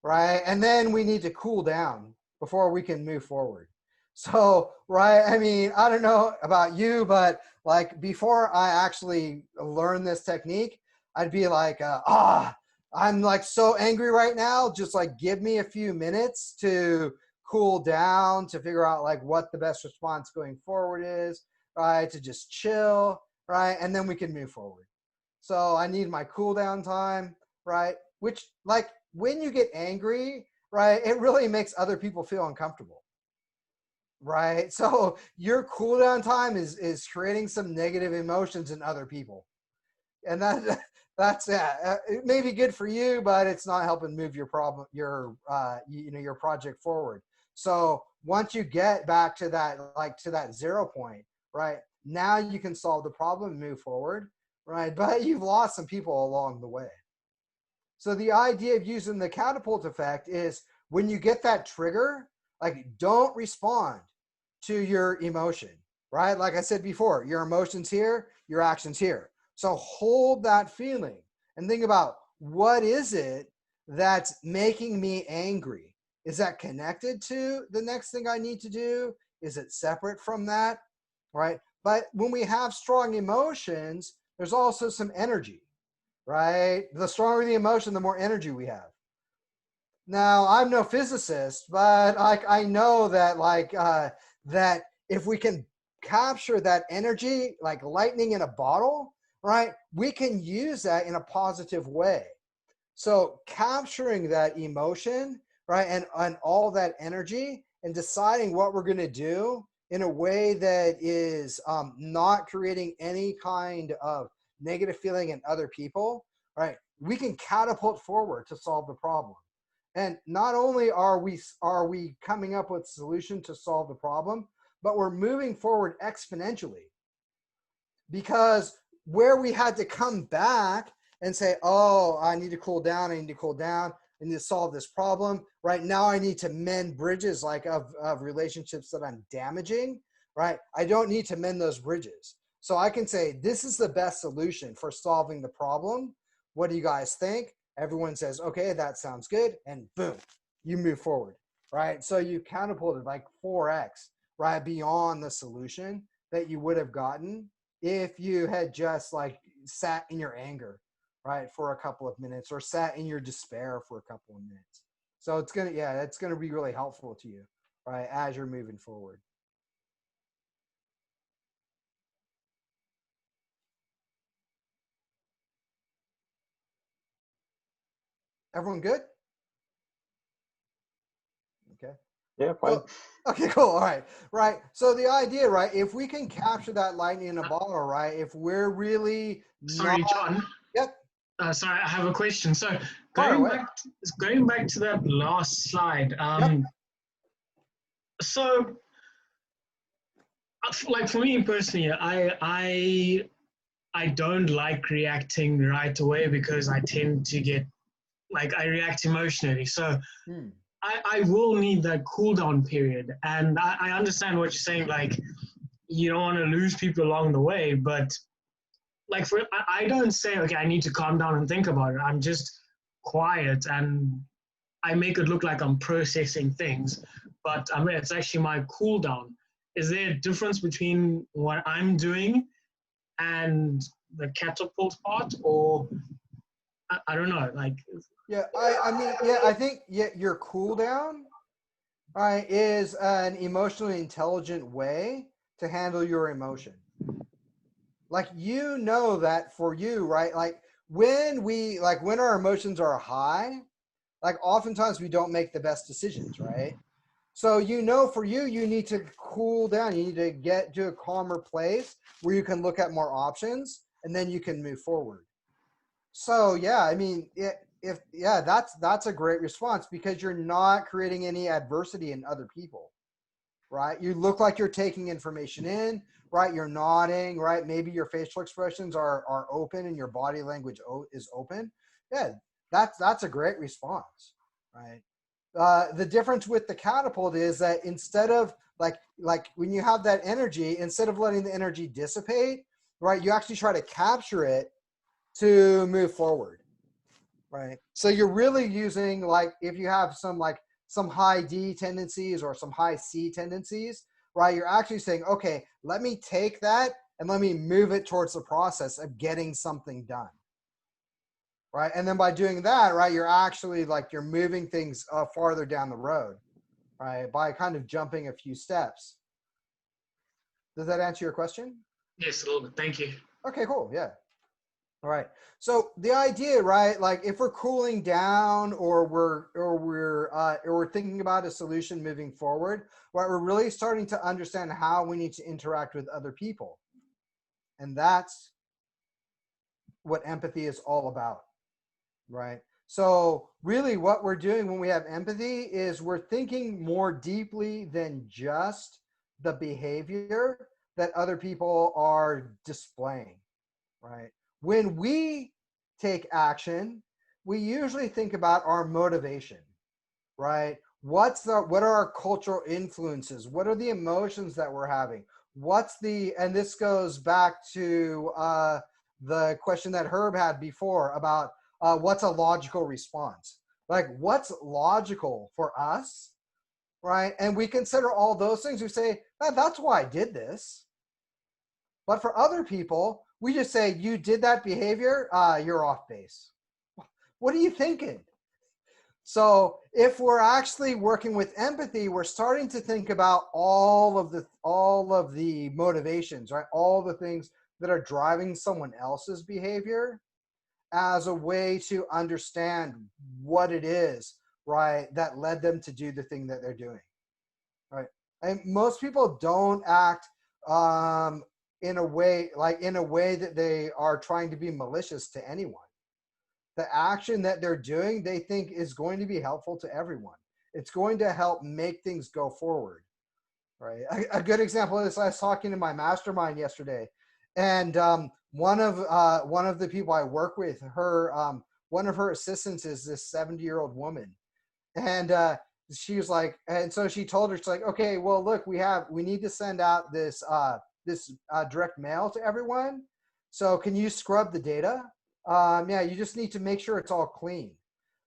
right? And then we need to cool down before we can move forward. So, right, I mean, I don't know about you, but like before I actually learned this technique, I'd be like, I'm like so angry right now. Just like give me a few minutes to cool down, to figure out like what the best response going forward is, right? To just chill, right? And then we can move forward. So I need my cool down time, right? Which like when you get angry, right, it really makes other people feel uncomfortable, right? So your cool down time is creating some negative emotions in other people. And that's it may be good for you, but it's not helping move your problem, your project forward. So once you get back to that, like to that 0 point, right, now you can solve the problem and move forward, right? But you've lost some people along the way. So the idea of using the catapult effect is when you get that trigger, like don't respond to your emotion, right? Like I said before, your emotion's here, your action's here. So hold that feeling and think about, what is it that's making me angry? Is that connected to the next thing I need to do? Is it separate from that, right? But when we have strong emotions, there's also some energy, right? The stronger the emotion, the more energy we have. Now, I'm no physicist, but like I know that that if we can capture that energy like lightning in a bottle, right, we can use that in a positive way. So capturing that emotion, right, and all that energy and deciding what we're going to do in a way that is not creating any kind of negative feeling in other people, right, we can catapult forward to solve the problem. And not only are we coming up with a solution to solve the problem, but we're moving forward exponentially. Because where we had to come back and say, oh, I need to cool down, I need to solve this problem. Right now I need to mend bridges like of relationships that I'm damaging, right? I don't need to mend those bridges. So I can say, this is the best solution for solving the problem. What do you guys think? Everyone says, okay, that sounds good. And boom, you move forward, right? So you catapulted like 4x, right, beyond the solution that you would have gotten if you had just like sat in your anger, right, for a couple of minutes, or sat in your despair for a couple of minutes. So it's going to be really helpful to you, right, as you're moving forward. Everyone good? Okay. Yeah, fine. Okay, cool. All right. Right. So the idea, right, if we can capture that lightning in a bottle, right, if we're really Sorry, John. Yep. Sorry, I have a question. So going back to that last slide. Yep. So, like for me personally, I don't like reacting right away because I tend to get I react emotionally. So I will need that cool down period. And I understand what you're saying, like you don't want to lose people along the way, but like I don't say, okay, I need to calm down and think about it. I'm just quiet and I make it look like I'm processing things, but I mean, it's actually my cool down. Is there a difference between what I'm doing and the catapult part, or I don't know, like? Yeah, I mean, yeah, I think your cool down, right, is an emotionally intelligent way to handle your emotion. Like, you know that for you, right? Like when our emotions are high, like oftentimes we don't make the best decisions, right? So, you know, for you, you need to cool down. You need to get to a calmer place where you can look at more options and then you can move forward. So, yeah, I mean, that's a great response because you're not creating any adversity in other people, right? You look like you're taking information in, right? You're nodding, right? Maybe your facial expressions are open and your body language is open. Yeah, that's a great response, right? The difference with the catapult is that instead of like when you have that energy, instead of letting the energy dissipate, right, you actually try to capture it to move forward, right? So you're really using, like, if you have some high D tendencies or some high C tendencies, right, you're actually saying, okay, let me take that and let me move it towards the process of getting something done. Right. And then by doing that, right, you're actually you're moving things farther down the road, right, by kind of jumping a few steps. Does that answer your question? Yes, a little bit. Thank you. Okay, cool. Yeah. All right. So the idea, right, like if we're cooling down or we're thinking about a solution moving forward, right, we're really starting to understand how we need to interact with other people. And that's what empathy is all about. Right. So really what we're doing when we have empathy is we're thinking more deeply than just the behavior that other people are displaying, right? When we take action, we usually think about our motivation, right? What are our cultural influences? What are the emotions that we're having? And this goes back to the question that Herb had before about what's a logical response? Like, what's logical for us, right? And we consider all those things. We say, that's why I did this. But for other people, we just say, you did that behavior, you're off base. What are you thinking? So if we're actually working with empathy, we're starting to think about all of the motivations, right? All the things that are driving someone else's behavior as a way to understand what it is, right, that led them to do the thing that they're doing, right? And most people don't act in a way that they are trying to be malicious to anyone. The action that they're doing, they think is going to be helpful to everyone. It's going to help make things go forward, right? A good example of this, I was talking to my mastermind yesterday, and one of the people I work with, one of her assistants is this 70-year-old woman, and she was like, and so she told her, she's like, okay, well, look, we need to send out this direct mail to everyone. So can you scrub the data? Yeah, you just need to make sure it's all clean.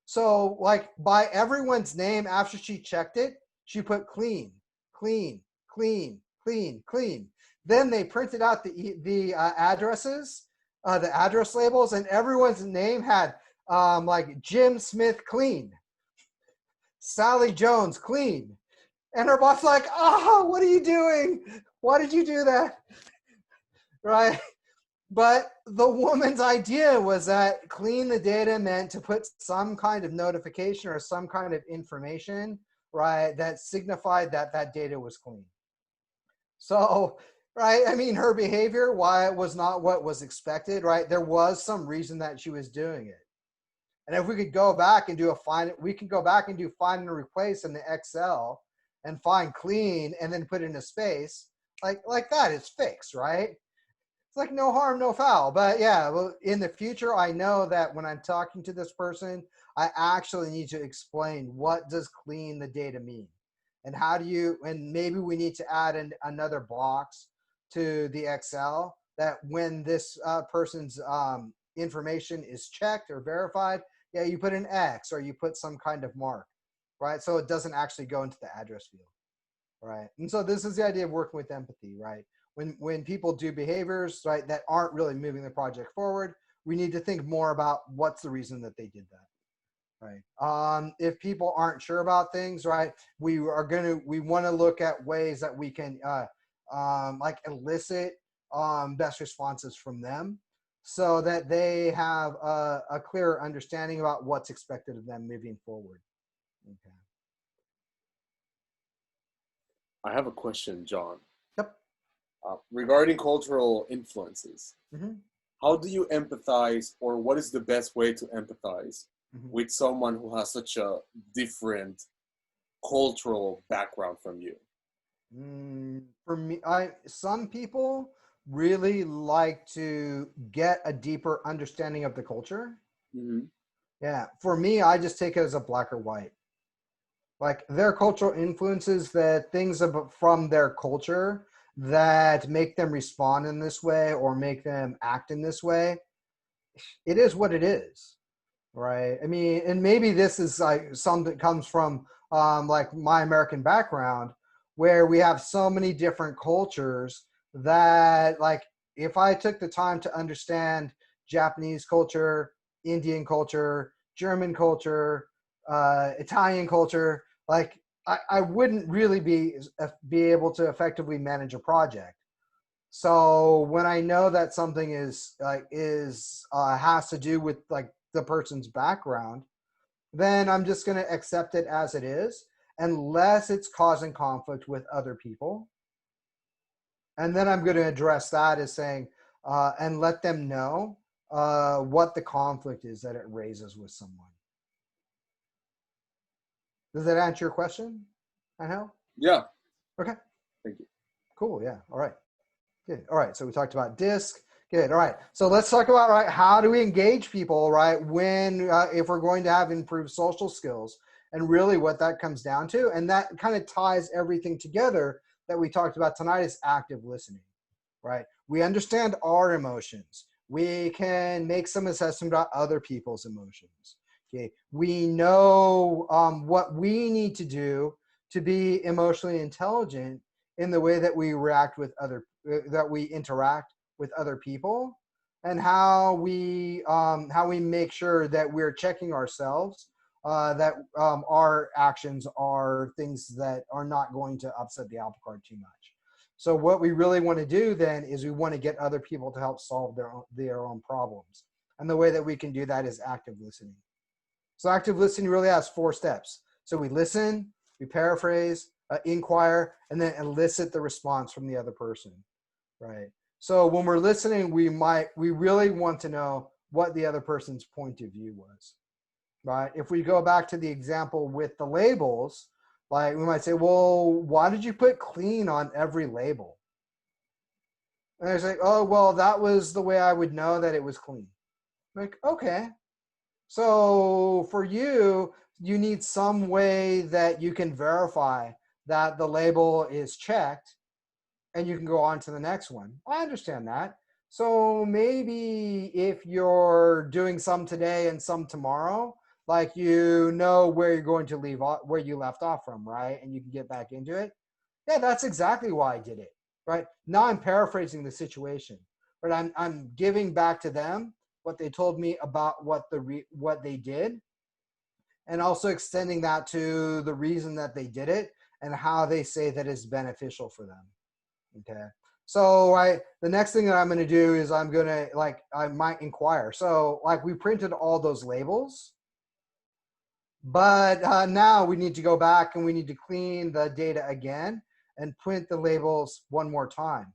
So like by everyone's name, after she checked it, she put clean, clean, clean, clean, clean. Then they printed out the addresses, the address labels, and everyone's name had like Jim Smith clean, Sally Jones clean. And her boss like, oh, what are you doing? Why did you do that? Right? But the woman's idea was that clean the data meant to put some kind of notification or some kind of information, right, that signified that that data was clean. So, right, I mean, her behavior, why it was not what was expected, right, there was some reason that she was doing it. And if we could go back and do find and replace in the Excel and find clean and then put in a space, like that is fixed, right? It's like no harm, no foul. But yeah, well, in the future, I know that when I'm talking to this person, I actually need to explain what does clean the data mean, and and maybe we need to add another box to the Excel that when this person's information is checked or verified, Yeah, you put an X or you put some kind of mark, right? So it doesn't actually go into the address field, right? And so this is the idea of working with empathy, right? When people do behaviors, right, that aren't really moving the project forward, we need to think more about what's the reason that they did that, right? If people aren't sure about things, right, we want to look at ways that we can like elicit best responses from them, so that they have a clearer understanding about what's expected of them moving forward. Okay. I have a question, John. Yep. Regarding cultural influences, Mm-hmm. how do you empathize, or what is the best way to empathize with someone who has such a different cultural background from you? For me, some people really like to get a deeper understanding of the culture. Mm-hmm. Yeah. For me, I just take it as a black or white. Like their cultural influences, that things from their culture that make them respond in this way or make them act in this way. It is what it is, right? I mean, and maybe this is like something that comes from like my American background, where we have so many different cultures that, like, if I took the time to understand Japanese culture, Indian culture, German culture, Italian culture, like I wouldn't really be able to effectively manage a project. So when I know that something is has to do with like the person's background, then I'm just going to accept it as it is, unless it's causing conflict with other people. And then I'm going to address that as saying, and let them know what the conflict is that it raises with someone. Does that answer your question, Angel? Yeah. Okay. Thank you. Cool. Yeah. All right. Good. All right. So we talked about DISC. Good. All right. So let's talk about, right, how do we engage people, right, when if we're going to have improved social skills, and really what that comes down to. And that kind of ties everything together that we talked about tonight is active listening, right? We understand our emotions. We can make some assessment about other people's emotions. Okay. We know what we need to do to be emotionally intelligent in the way that we react with that we interact with other people, and how we make sure that we're checking ourselves, that our actions are things that are not going to upset the apple cart too much. So what we really want to do then is we want to get other people to help solve their own problems. And the way that we can do that is active listening. So active listening really has 4 steps. So we listen, we paraphrase, inquire, and then elicit the response from the other person, right? So when we're listening, we really want to know what the other person's point of view was, right? If we go back to the example with the labels, like we might say, well, why did you put clean on every label? And they're like, oh, well, that was the way I would know that it was clean. Like, okay. So for you, you need some way that you can verify that the label is checked, and you can go on to the next one. I understand that. So maybe if you're doing some today and some tomorrow, like, you know where you're going to leave off, where you left off from, right? And you can get back into it. Yeah, that's exactly why I did it, right? Now I'm paraphrasing the situation, but I'm giving back to them what they told me about what they did, and also extending that to the reason that they did it and how they say that is beneficial for them. Okay. So the next thing that I'm going to do is I might inquire. So like, we printed all those labels, but now we need to go back and we need to clean the data again and print the labels one more time,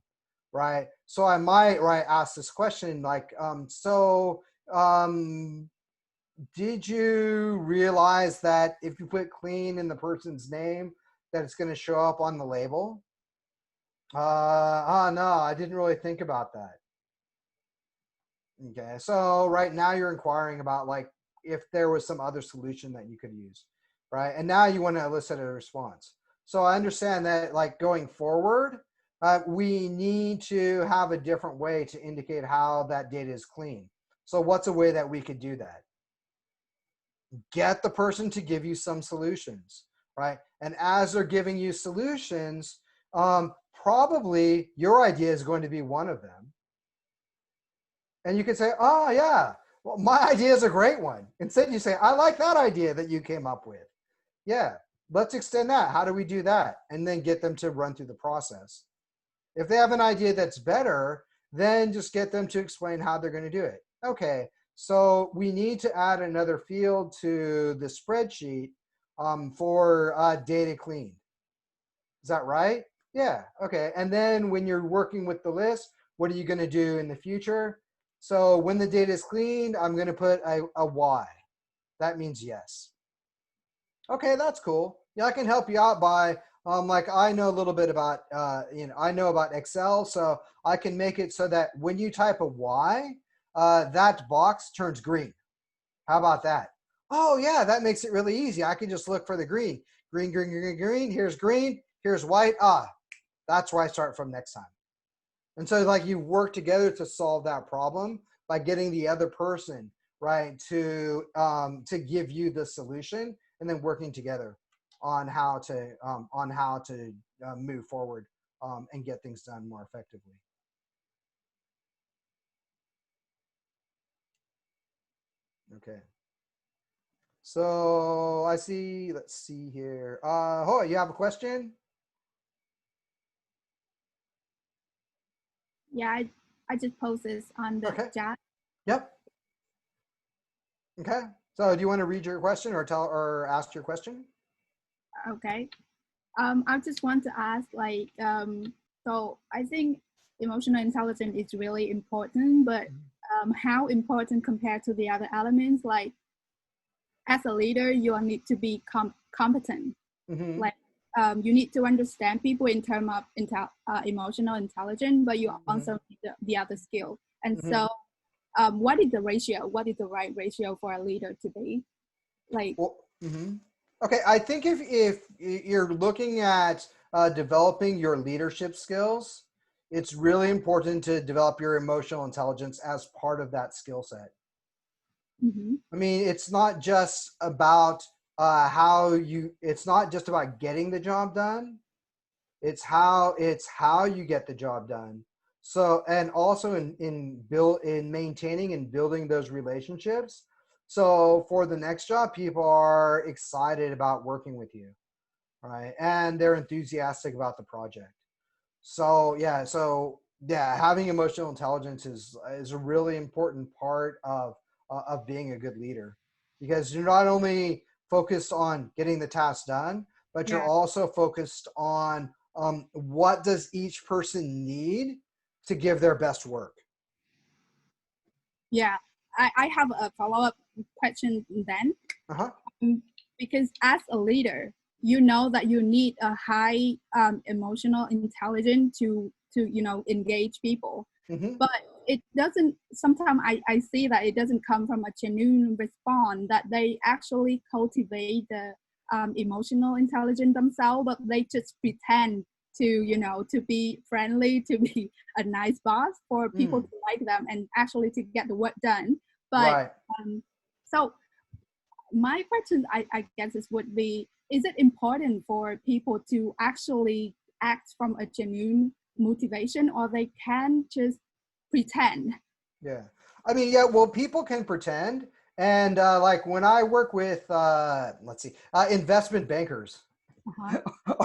right? So I might ask this question, like, did you realize that if you put clean in the person's name, that it's going to show up on the label? No, I didn't really think about that. Okay, so right now you're inquiring about, like, if there was some other solution that you could use, right? And now you want to elicit a response. So I understand that, like, going forward, we need to have a different way to indicate how that data is clean. So what's a way that we could do that? get the person to give you some solutions, right? And as they're giving you solutions, probably your idea is going to be one of them. And you can say, oh yeah, well, my idea is a great one. Instead you say, I like that idea that you came up with. Yeah, let's extend that. How do we do that? And then get them to run through the process. If they have an idea that's better, then just get them to explain how they're going to do it. Okay, so we need to add another field to the spreadsheet for data clean. Is that right? Yeah, okay. And then when you're working with the list, what are you going to do in the future? So when the data is cleaned, I'm going to put a Y. That means yes. Okay, that's cool. Yeah, I can help you out by, like I know a little bit about, I know about Excel, so I can make it so that when you type a Y, that box turns green. How about that? Oh yeah, that makes it really easy. I can just look for the green. Green, green, green, green. Here's green. Here's white. Ah, that's where I start from next time. And so like you work together to solve that problem by getting the other person, right, to give you the solution, and then working together on how to move forward and get things done more effectively. Okay. So I see, let's see here. Oh, you have a question? Yeah, I just post this on the chat. Yep. Okay. So do you want to read your question or ask your question? Okay. I just want to ask, like, so I think emotional intelligence is really important, but how important compared to the other elements? Like, as a leader, you need to be competent. Mm-hmm. Like, you need to understand people in terms of emotional intelligence, but you also need the other skill. And so, what is the ratio? What is the right ratio for a leader to be? Like, well, okay, I think if you're looking at developing your leadership skills, it's really important to develop your emotional intelligence as part of that skill set. I mean, it's not just about it's not just about getting the job done. It's how you get the job done. So, and also in maintaining and building those relationships. So for the next job, people are excited about working with you, right? And they're enthusiastic about the project. So yeah, having emotional intelligence is a really important part of being a good leader, because you're not only focused on getting the task done, but you're also focused on what does each person need to give their best work. Yeah, I have a follow-up question then. Because as a leader, you know that you need a high emotional intelligence to engage people. But it doesn't, sometimes I see that it doesn't come from a genuine response, that they actually cultivate the emotional intelligence themselves, but they just pretend to be friendly, to be a nice boss for people to like them and actually to get the work done. But so my question, I guess, would be, is it important for people to actually act from a genuine motivation, or they can just pretend? Yeah, I mean, yeah, well, people can pretend. And like when I work with, investment bankers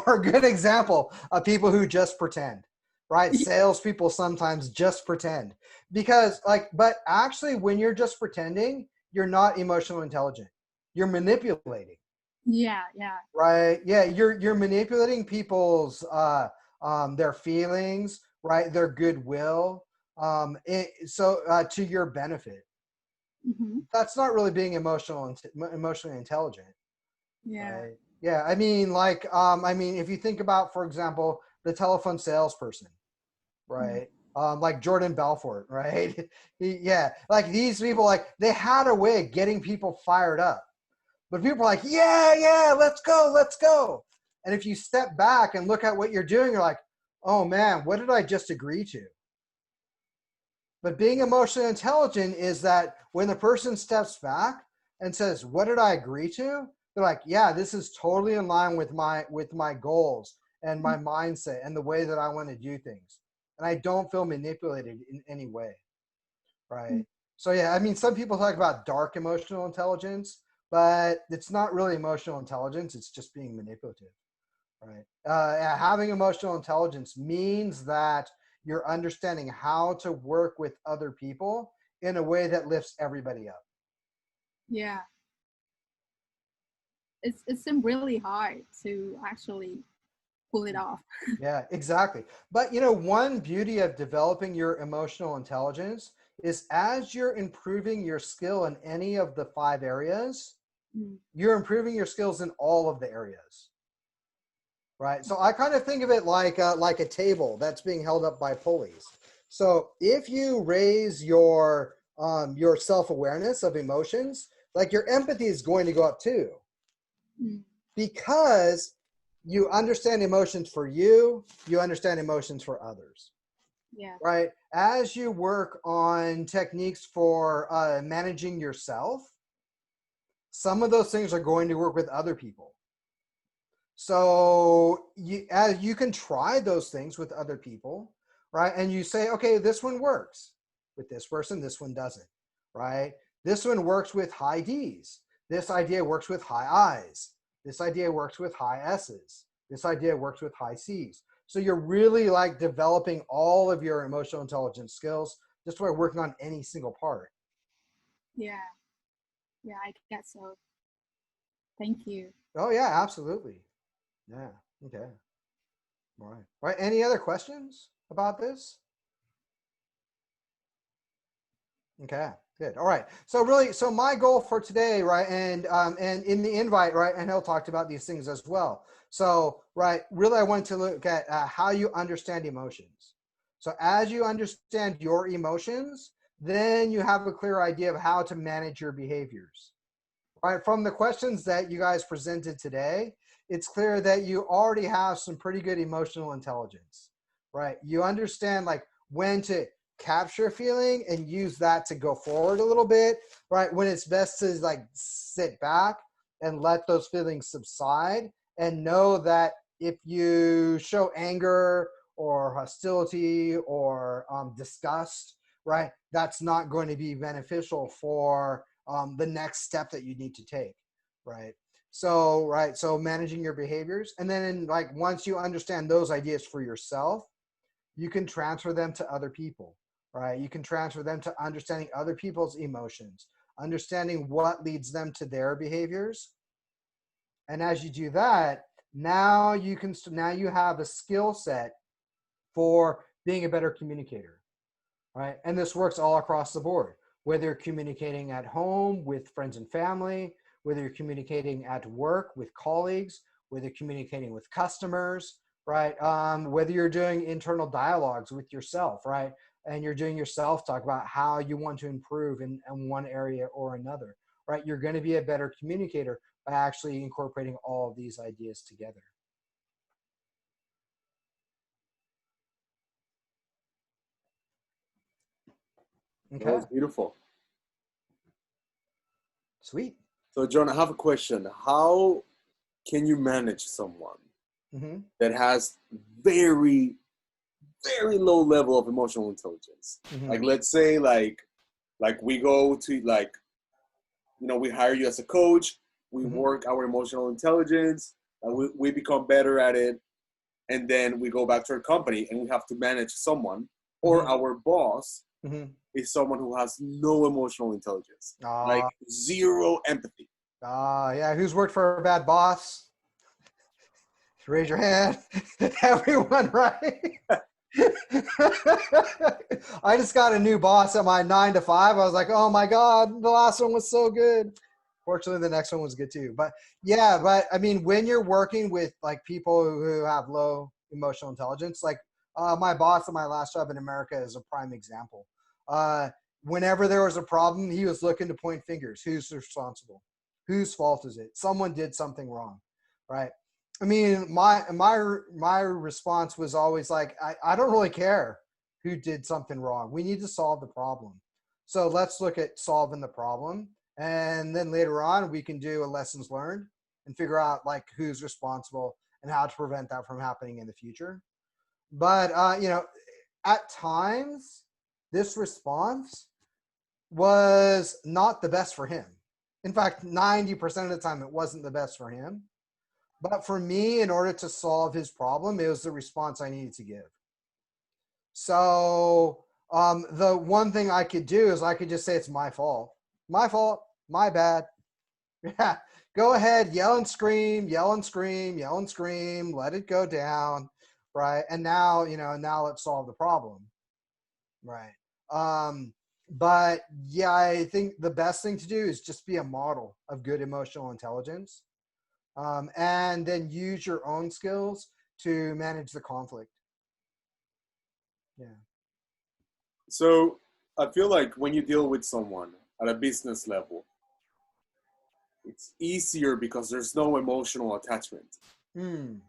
are a good example of people who just pretend, right? Salespeople sometimes just pretend, because but actually when you're just pretending, you're not emotional intelligent. You're manipulating. Yeah. Right. Yeah. You're manipulating people's their feelings, right? Their goodwill. To your benefit. That's not really being emotionally intelligent. Yeah. Right? Yeah. I mean, if you think about, for example, the telephone salesperson, right? Like Jordan Belfort, right? Like these people, they had a way of getting people fired up. But people are like, yeah, let's go. And if you step back and look at what you're doing, you're like, oh man, what did I just agree to? But being emotionally intelligent is that when the person steps back, and says, what did I agree to? They're like, yeah, this is totally in line with my goals and my mindset and the way that I want to do things. And I don't feel manipulated in any way. Right. So yeah, I mean, some people talk about dark emotional intelligence, but it's not really emotional intelligence. It's just being manipulative. Right. Having emotional intelligence means that you're understanding how to work with other people in a way that lifts everybody up. Yeah. It's really hard to actually pull it off. Yeah, exactly. But you know, one beauty of developing your emotional intelligence is as you're improving your skill in any of the 5 areas, you're improving your skills in all of the areas. Right. So I kind of think of it like a table that's being held up by pulleys. So if you raise your self-awareness of emotions, like your empathy is going to go up too, because you understand emotions for you, you understand emotions for others. Yeah. Right. As you work on techniques for managing yourself, some of those things are going to work with other people. So you can try those things with other people, right? And you say, okay, this one works with this person, this one doesn't, right? This one works with high D's. This idea works with high I's. This idea works with high S's. This idea works with high C's. So you're really like developing all of your emotional intelligence skills just by working on any single part. Yeah. Yeah, I guess so. Thank you. Oh yeah, absolutely. Yeah. Okay. All right. All right. Any other questions about this? Okay. Good. All right. So really, so my goal for today, right, and in the invite, right, and he'll talked about these things as well. So, right, really, I wanted to look at how you understand emotions. So as you understand your emotions, then you have a clear idea of how to manage your behaviors. Right. From the questions that you guys presented today, it's clear that you already have some pretty good emotional intelligence, right? You understand like when to capture a feeling and use that to go forward a little bit, right? When it's best to like sit back and let those feelings subside and know that if you show anger or hostility or disgust, right, that's not going to be beneficial for the next step that you need to take, right? So, right, so managing your behaviors. And then like once you understand those ideas for yourself, you can transfer them to other people, right? You can transfer them to understanding other people's emotions, understanding what leads them to their behaviors. And as you do that, now you have a skill set for being a better communicator, right? And this works all across the board, whether you're communicating at home with friends and family, whether you're communicating at work with colleagues, whether you're communicating with customers, right? Whether you're doing internal dialogues with yourself, right? And you're doing your self-talk about how you want to improve in one area or another, right? You're going to be a better communicator by actually incorporating all of these ideas together. Okay. That was beautiful. Sweet. So, John, I have a question. How can you manage someone that has very, very low level of emotional intelligence? Like, let's say, like we go to, like, you know, we hire you as a coach. We work our emotional intelligence. We become better at it. And then we go back to our company and we have to manage someone, or our boss is someone who has no emotional intelligence, like zero empathy. Yeah, who's worked for a bad boss? Raise your hand. Everyone, right? I just got a new boss at my 9 to 5. I was like, oh my God, the last one was so good. Fortunately, the next one was good too. But yeah, but I mean, when you're working with like people who have low emotional intelligence, like my boss at my last job in America is a prime example. Whenever there was a problem, he was looking to point fingers. Who's responsible? Whose fault is it? Someone did something wrong, right? I mean, my response was always like, I don't really care who did something wrong. We need to solve the problem. So let's look at solving the problem. And then later on, we can do a lessons learned and figure out like who's responsible and how to prevent that from happening in the future. But, you know, at times, this response was not the best for him. In fact, 90% of the time, it wasn't the best for him. But for me, in order to solve his problem, it was the response I needed to give. So the one thing I could do is I could just say it's my fault. My fault, my bad. Yeah, go ahead, yell and scream, yell and scream, yell and scream, let it go down, right? And now, you know, now let's solve the problem, right? But yeah, I think the best thing to do is just be a model of good emotional intelligence, and then use your own skills to manage the conflict. Yeah. So I feel like when you deal with someone at a business level, it's easier because there's no emotional attachment.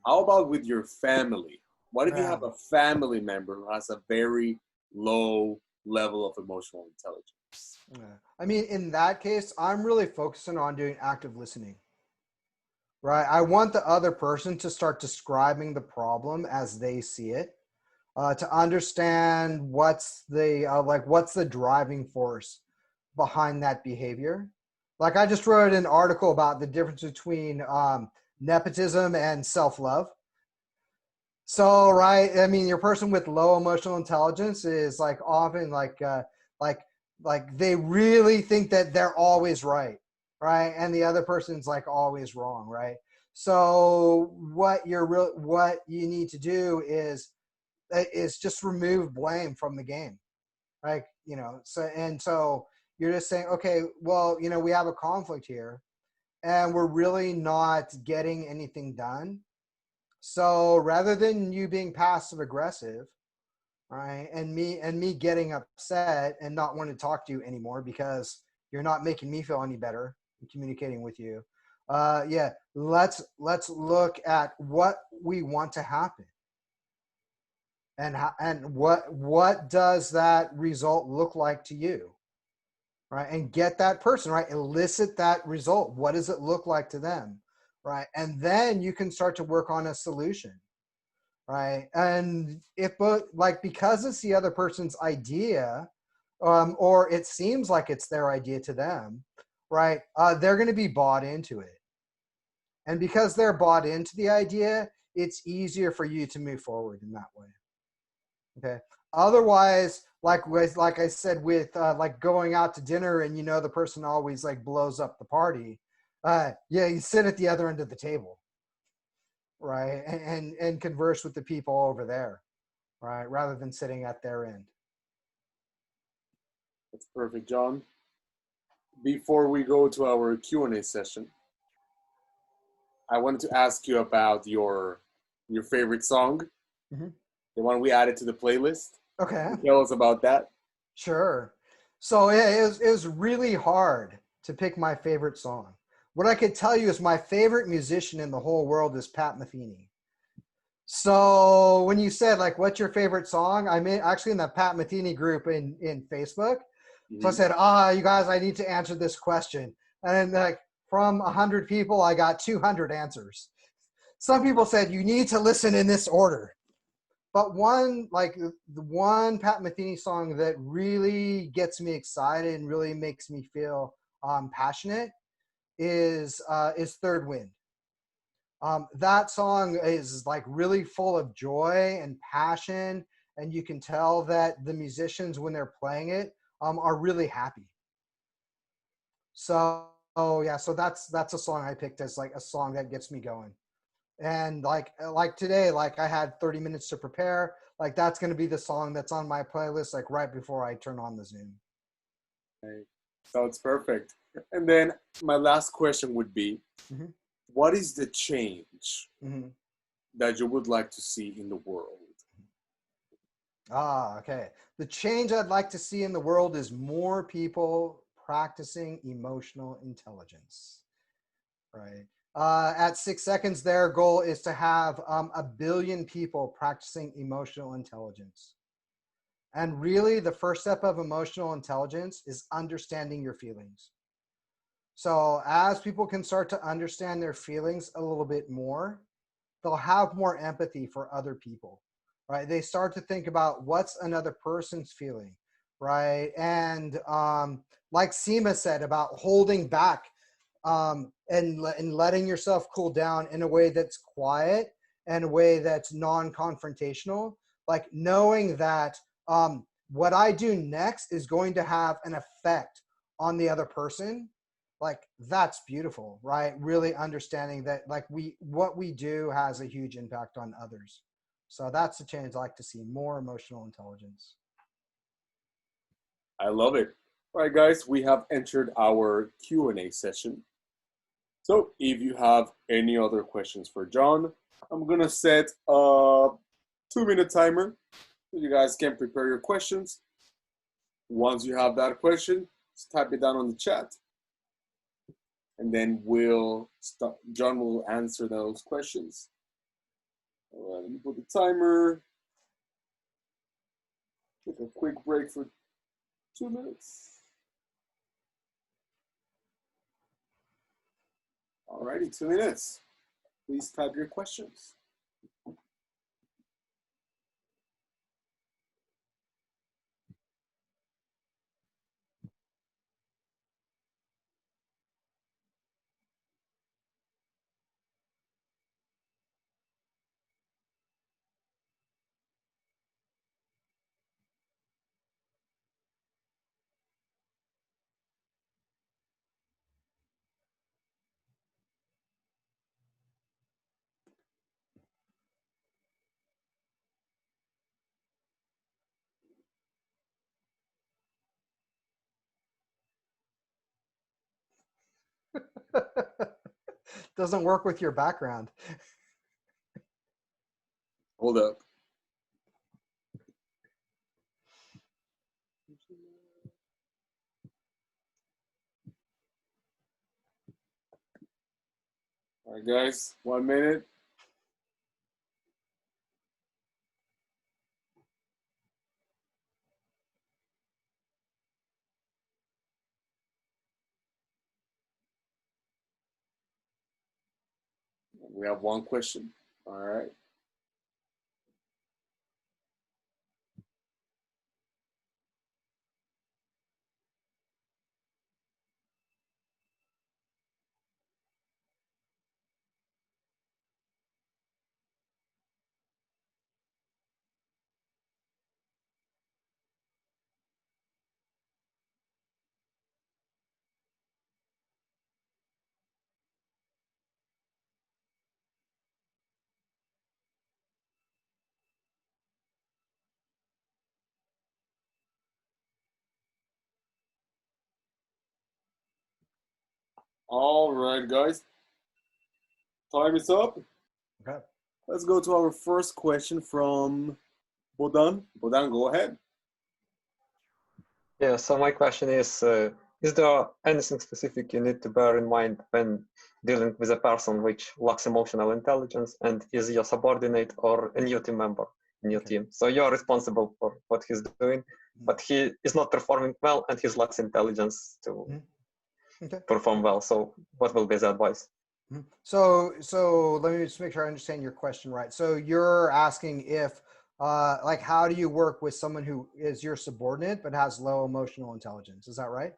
How about with your family? What if you have a family member who has a very low level of emotional intelligence? I mean, in that case, I'm really focusing on doing active listening, right? I want the other person to start describing the problem as they see it, to understand what's the driving force behind that behavior. Like I just wrote an article about the difference between nepotism and self-love. So, right, I mean, your person with low emotional intelligence is like often like they really think that they're always right, right? And the other person's like always wrong, right? So what you need to do is just remove blame from the game, right? You know, so you're just saying, okay, well, you know, we have a conflict here and we're really not getting anything done. So rather than you being passive aggressive, right, and me getting upset and not wanting to talk to you anymore because you're not making me feel any better in communicating with you. Yeah, let's look at what we want to happen. And what does that result look like to you, right? And get that person, right? Elicit that result. What does it look like to them, right? And then you can start to work on a solution, right? And because it's the other person's idea, or it seems like it's their idea to them, right? They're going to be bought into it. And because they're bought into the idea, it's easier for you to move forward in that way. Okay. Otherwise, like I said, with like going out to dinner and, you know, the person always like blows up the party. Yeah, you sit at the other end of the table, right? And converse with the people over there, right? Rather than sitting at their end. That's perfect, John. Before we go to our Q&A session, I wanted to ask you about your favorite song. Mm-hmm. The one we added to the playlist. Okay. Tell us about that. Sure. So yeah, it was really hard to pick my favorite song. What I could tell you is my favorite musician in the whole world is Pat Metheny. So when you said like, what's your favorite song? I'm actually in the Pat Metheny group in Facebook. Mm-hmm. So I said, you guys, I need to answer this question. And then like from 100 people, I got 200 answers. Some people said, you need to listen in this order. But the one Pat Metheny song that really gets me excited and really makes me feel passionate is Third Wind. That song is like really full of joy and passion, and you can tell that the musicians, when they're playing it, are really happy. So so that's a song I picked as like a song that gets me going. And like today, like I had 30 minutes to prepare. Like that's going to be the song that's on my playlist, like right before I turn on the Zoom. Okay. Sounds perfect. And then my last question would be, mm-hmm. What is the change mm-hmm. that you would like to see in the world? Okay. The change I'd like to see in the world is more people practicing emotional intelligence, right? At 6 seconds, their goal is to have 1 billion people practicing emotional intelligence. And really, the first step of emotional intelligence is understanding your feelings, So as people can start to understand their feelings a little bit more, they'll have more empathy for other people, right? They start to think about what's another person's feeling, right? And like Seema said about holding back and letting yourself cool down in a way that's quiet and a way that's non-confrontational, like knowing that what I do next is going to have an effect on the other person. Like that's beautiful, right? Really understanding that like what we do has a huge impact on others. So that's the change I like to see, more emotional intelligence. I love it. All right, guys, we have entered our Q&A session. So if you have any other questions for John, I'm going to set a 2-minute timer so you guys can prepare your questions. Once you have that question, just type it down on the chat. And then John will answer those questions. All right, let me put the timer. Take a quick break for 2 minutes. Alrighty, 2 minutes. Please type your questions. Doesn't work with your background. Hold up. All right, guys, 1 minute. We have one question. All right. All right, guys. Time is up. Okay. Let's go to our first question from Bodan. Bodan, go ahead. Yeah, so my question is there anything specific you need to bear in mind when dealing with a person which lacks emotional intelligence and is your subordinate or a new team member in your team? So you're responsible for what he's doing, but he is not performing well and he lacks intelligence to perform well. So what will be the advice? So let me just make sure I understand your question right. So you're asking if like how do you work with someone who is your subordinate but has low emotional intelligence? Is that right?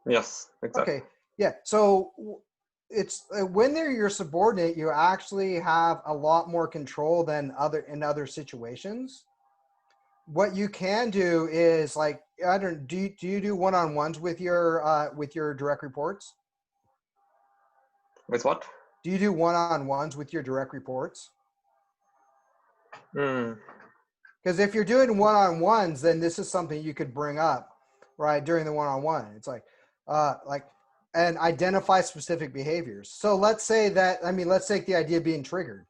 Yes, exactly. Okay. Yeah. So it's when they're your subordinate, you actually have a lot more control than in other situations. What you can do is like, I don't, do you do one-on-ones with your direct reports? With what? Do you do one-on-ones with your direct reports? Because if you're doing one-on-ones, then this is something you could bring up, right, during the one-on-one. It's like, and identify specific behaviors. So let's say that, let's take the idea of being triggered,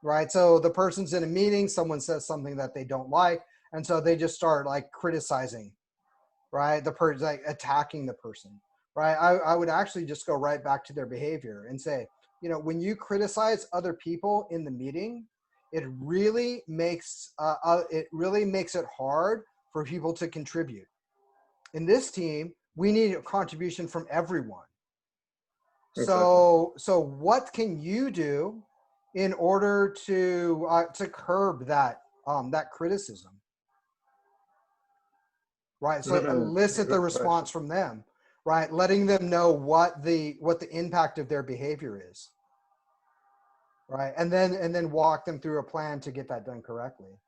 right? So the person's in a meeting, someone says something that they don't like, and so they just start like criticizing, right? The person, like attacking the person, right? I would actually just go right back to their behavior and say, when you criticize other people in the meeting, it really makes it hard for people to contribute. In this team, we need a contribution from everyone, So what can you do in order to curb that criticism? Right. So elicit the response from them, right? Letting them know what the impact of their behavior is. Right. And then walk them through a plan to get that done correctly.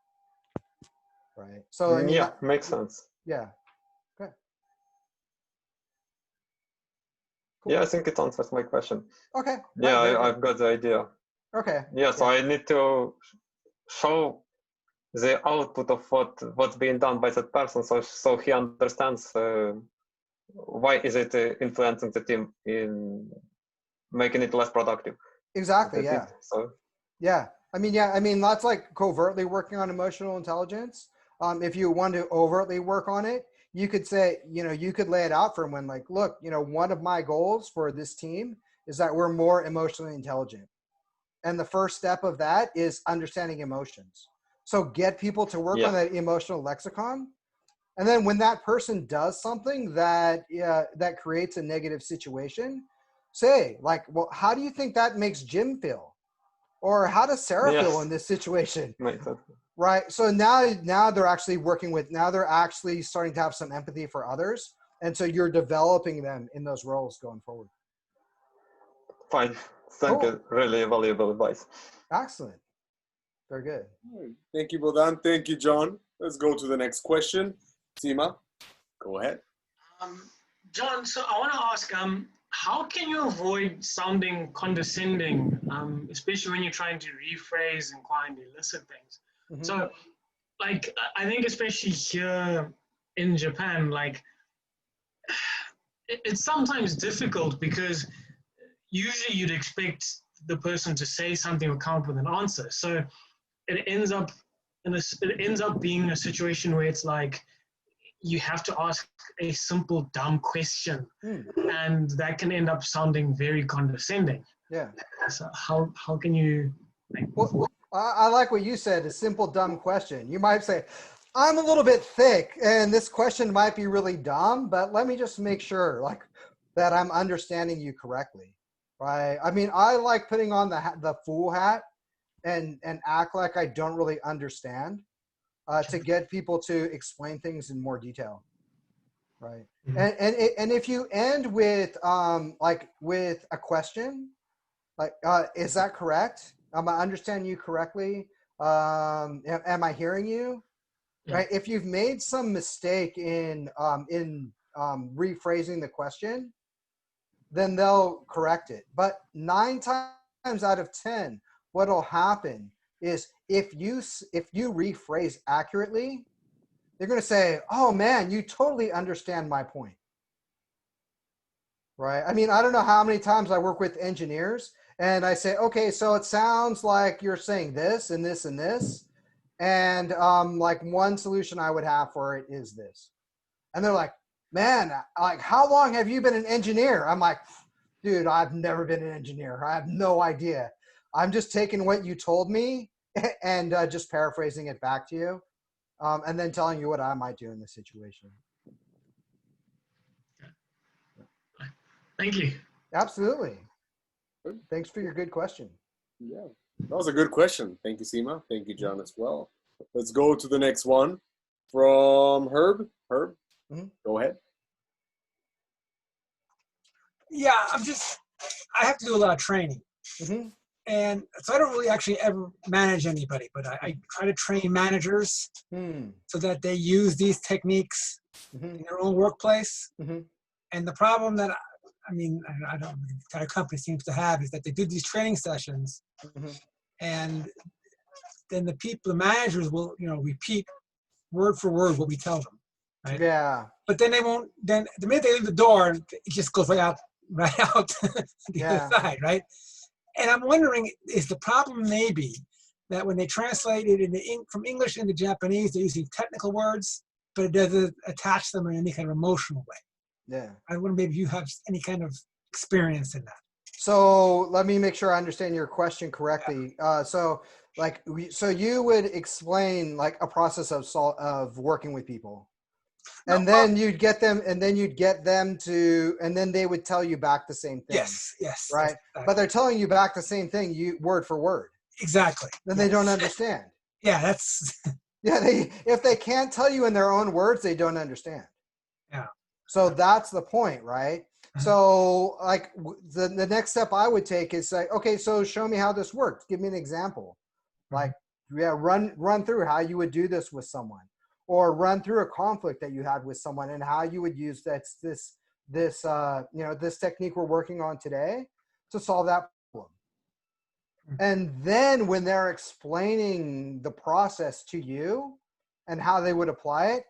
Right. So I mean, yeah, makes sense. Yeah. Okay. Cool. Yeah, I think it answers my question. Okay. Yeah, I've got the idea. Okay. Yeah, so I need to show the output of what's being done by that person, so he understands why is it influencing the team in making it less productive. Exactly. Yeah. Yeah. I mean, that's like covertly working on emotional intelligence. If you want to overtly work on it, you could say, you could lay it out for him like, look, one of my goals for this team is that we're more emotionally intelligent. And the first step of that is understanding emotions. So get people to work on that emotional lexicon. And then when that person does something that creates a negative situation, say like, well, how do you think that makes Jim feel? Or how does Sarah feel in this situation? Right. So now they're actually they're actually starting to have some empathy for others. And so you're developing them in those roles going forward. Fine. Thank you. Really valuable advice. Excellent. Very good. Thank you, Bodan. Thank you, John. Let's go to the next question. Seema, go ahead. John, so I want to ask, how can you avoid sounding condescending, especially when you're trying to rephrase and kind of elicit things? Mm-hmm. So, like, I think especially here in Japan, like, it's sometimes difficult because usually you'd expect the person to say something or come up with an answer. So it ends up being a situation where it's like you have to ask a simple dumb question, and that can end up sounding very condescending. Yeah. So how can you? Well, I like what you said. A simple dumb question. You might say, "I'm a little bit thick, and this question might be really dumb, but let me just make sure like that I'm understanding you correctly." Right. I mean, I like putting on the fool hat and act like I don't really understand to get people to explain things in more detail. Right. Mm-hmm. And if you end with with a question, like, is that correct? Am I understanding you correctly? Am I hearing you? Yeah. Right. If you've made some mistake in rephrasing the question, then they'll correct it. But 9 times out of 10, what'll happen is if you rephrase accurately, they're going to say, "Oh man, you totally understand my point." Right? I mean, I don't know how many times I work with engineers and I say, "Okay, so it sounds like you're saying this and this and this, and like one solution I would have for it is this," and they're like, "Man, like how long have you been an engineer?" I'm like, "Dude, I've never been an engineer. I have no idea. I'm just taking what you told me and just paraphrasing it back to you, and then telling you what I might do in this situation." Thank you. Absolutely. Thanks for your good question. Yeah, that was a good question. Thank you, Seema. Thank you, John, as well. Let's go to the next one from Herb. Herb, go ahead. Yeah, I have to do a lot of training. Mm-hmm. And so I don't really actually ever manage anybody, but I try to train managers so that they use these techniques in their own workplace. Mm-hmm. And the problem that, I don't know, the entire company seems to have is that they do these training sessions and then the managers will, repeat word for word what we tell them. Right? Yeah. But then then the minute they leave the door, it just goes right out the other side, right? And I'm wondering, is the problem maybe that when they translate it from English into Japanese, they're using technical words, but it doesn't attach them in any kind of emotional way? Yeah. I wonder maybe you have any kind of experience in that. So let me make sure I understand your question correctly. Yeah. So you would explain like a process of working with people. And then you'd get them, and then they would tell you back the same thing. Yes. Right. Exactly. But they're telling you back the same thing, word for word. Exactly. Then they don't understand. Yeah, that's. Yeah, if they can't tell you in their own words, they don't understand. Yeah. So that's the point, right? So like the next step I would take is like, okay, so show me how this works. Give me an example. Like, yeah, run through how you would do this with someone, or run through a conflict that you had with someone and how you would use this technique we're working on today to solve that problem. And then when they're explaining the process to you and how they would apply it,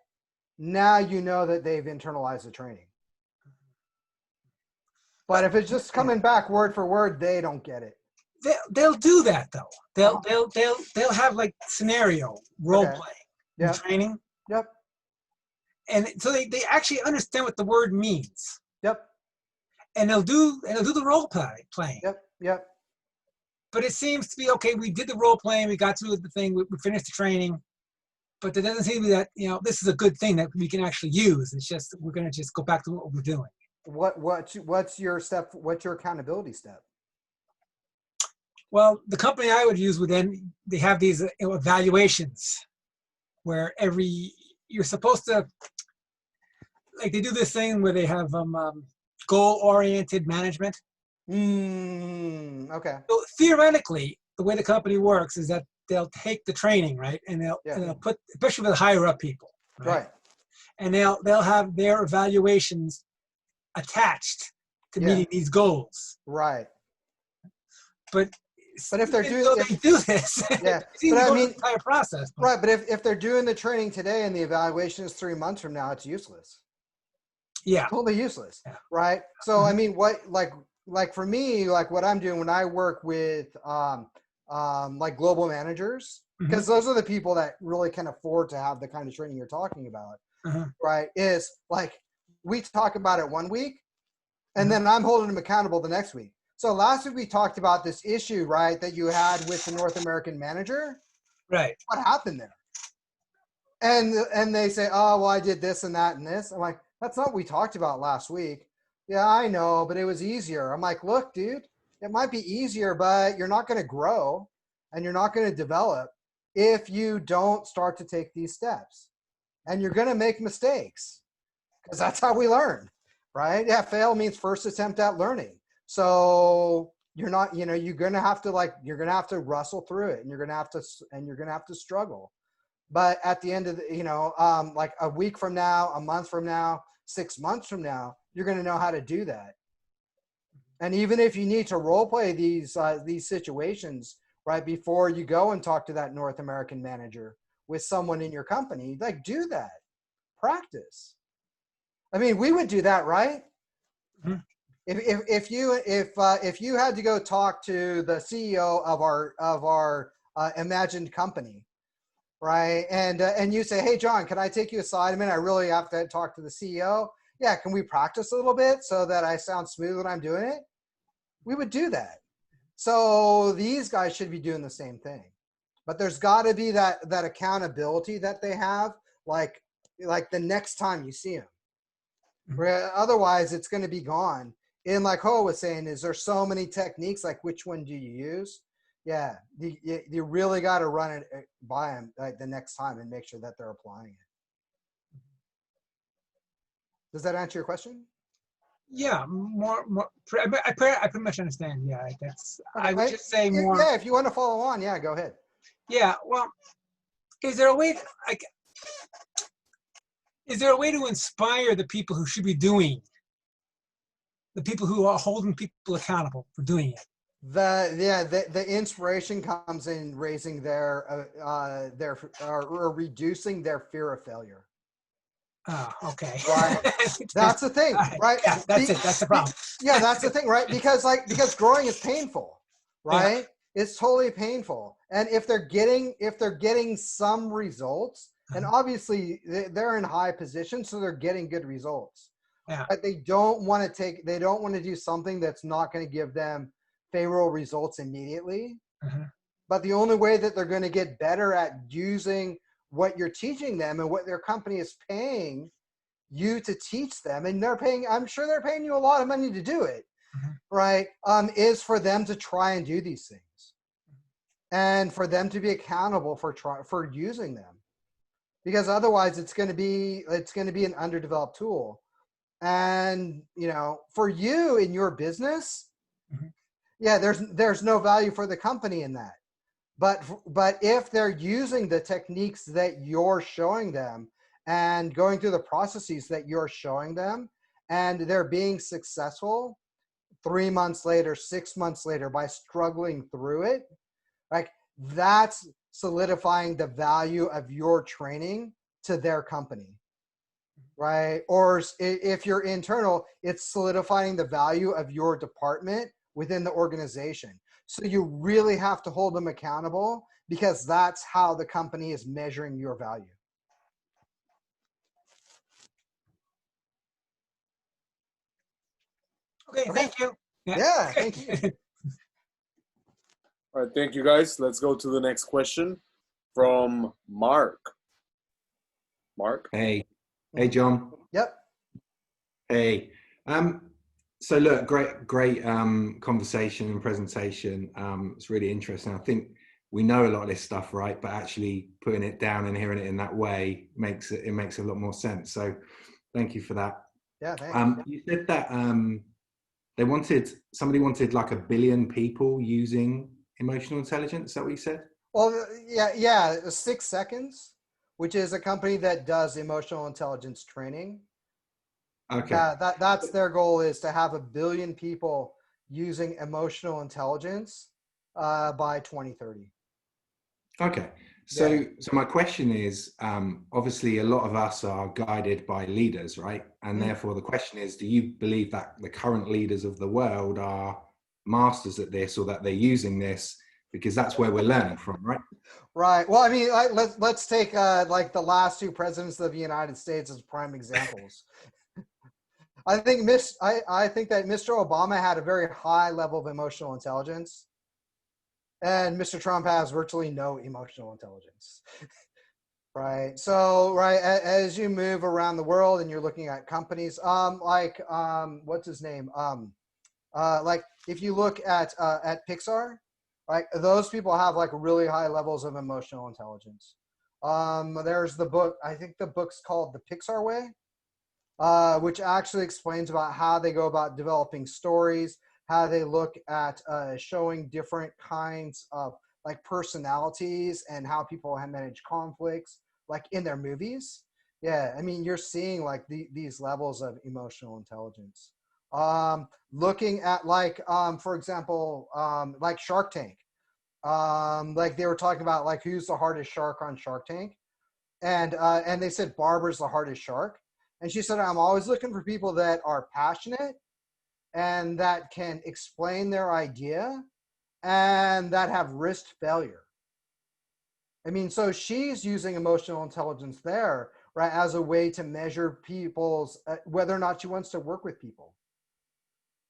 now you know that they've internalized the training. But if it's just coming back word for word, they don't get it. They'll do that though. They'll have like scenario role play training. Yep. And so they actually understand what the word means. Yep. And they'll do the role playing. Yep. But it seems to be okay. We did the role playing. We got through the thing. We finished the training. But there doesn't seem to be that, this is a good thing that we can actually use. It's just we're going to just go back to what we're doing. What's your step? What's your accountability step? Well, the company I would use they have these evaluations where you're supposed to, like, they do this thing where they have goal-oriented management. Okay. So theoretically, the way the company works is that they'll take the training, right, and they'll put, especially with the higher up people, right? And they'll have their evaluations attached to meeting these goals, right? But if they're doing, they do this, but I mean, the entire process, right? But if they're doing the training today and the evaluation is 3 months from now, it's useless. Yeah, totally useless, right? So I mean, like for me, like what I'm doing when I work with like global managers, because those are the people that really can afford to have the kind of training you're talking about, right? Is like we talk about it 1 week, and then I'm holding them accountable the next week. So last week we talked about this issue, right, that you had with the North American manager. Right. What happened there? And they say, oh, well, I did this and that and this. I'm like, that's not what we talked about last week. Yeah, I know, but it was easier. I'm like, look, dude, it might be easier, but you're not going to grow and you're not going to develop if you don't start to take these steps. And you're going to make mistakes because that's how we learn, right? Yeah, fail means first attempt at learning. So you're not, you're going to have to wrestle through it, and you're going to have to struggle. But at the end of the, like a week from now, a month from now, 6 months from now, you're going to know how to do that. And even if you need to role play these situations right before you go and talk to that North American manager with someone in your company, like do that, practice. I mean, we would do that, right? Mm-hmm. If you had to go talk to the CEO of our imagined company, right? And you say, hey, John, can I take you aside a minute? I really have to talk to the CEO. Yeah, can we practice a little bit so that I sound smooth when I'm doing it? We would do that. So these guys should be doing the same thing. But there's got to be that accountability that they have, like the next time you see them. Mm-hmm. Otherwise, it's going to be gone. And like Hoa was saying, is there so many techniques, like which one do you use? Yeah, you really got to run it by them like the next time and make sure that they're applying it. Does that answer your question? Yeah, more. I pretty much understand. Yeah, that's. Okay, I would just say more. Yeah, if you want to follow on, yeah, go ahead. Yeah, well, is there a way to inspire the people who should be doing, the people who are holding people accountable for doing it? The inspiration comes in raising their or reducing their fear of failure. Oh, okay. Right. That's the thing, right? Yeah, that's it. That's the problem. Yeah, that's the thing, right? Because growing is painful, right? Yeah. It's totally painful. And if they're getting some results, and obviously they're in high position, so they're getting good results. Yeah. But they don't want to do something that's not going to give them favorable results immediately. Mm-hmm. But the only way that they're going to get better at using what you're teaching them and what their company is paying you to teach them, and I'm sure they're paying you a lot of money to do it, right? Is for them to try and do these things, and for them to be accountable for using them, because otherwise it's going to be an underdeveloped tool. And for you in your business, yeah, there's no value for the company in that. But if they're using the techniques that you're showing them and going through the processes that you're showing them, and they're being successful 3 months later, 6 months later, by struggling through it, like, that's solidifying the value of your training to their company, right? Or if you're internal, it's solidifying the value of your department within the organization. So you really have to hold them accountable, because that's how the company is measuring your value. Okay, thank you. Yeah, thank you. All right, thank you guys. Let's go to the next question from Mark. Mark? Hey. Hey, John. Yep. Hey. So look, great conversation and presentation. It's really interesting. I think we know a lot of this stuff, right? But actually putting it down and hearing it in that way makes a lot more sense. So thank you for that. Yeah, thanks. You said that somebody wanted like 1 billion people using emotional intelligence. Is that what you said? Well, yeah, 6 Seconds, which is a company that does emotional intelligence training. Okay. Yeah, that's their goal, is to have 1 billion people using emotional intelligence by 2030. Okay. So my question is, obviously a lot of us are guided by leaders, right? And therefore the question is, do you believe that the current leaders of the world are masters at this, or that they're using this? Because that's where we're learning from, right? Right. Well, I mean, let's take like the last 2 presidents of the United States as prime examples. I think that Mr. Obama had a very high level of emotional intelligence, and Mr. Trump has virtually no emotional intelligence. Right. So, right, as you move around the world and you're looking at companies, what's his name? Like if you look at Pixar, right, those people have like really high levels of emotional intelligence. There's the book, I think the book's called The Pixar Way, which actually explains about how they go about developing stories, how they look at showing different kinds of like personalities and how people manage conflicts, like in their movies. Yeah, I mean, you're seeing like these levels of emotional intelligence. Looking at like, for example, like Shark Tank. Like they were talking about like who's the hardest shark on Shark Tank, and they said Barbara's the hardest shark, and she said, I'm always looking for people that are passionate and that can explain their idea and that have risked failure. I mean, so she's using emotional intelligence there, right, as a way to measure people's whether or not she wants to work with people.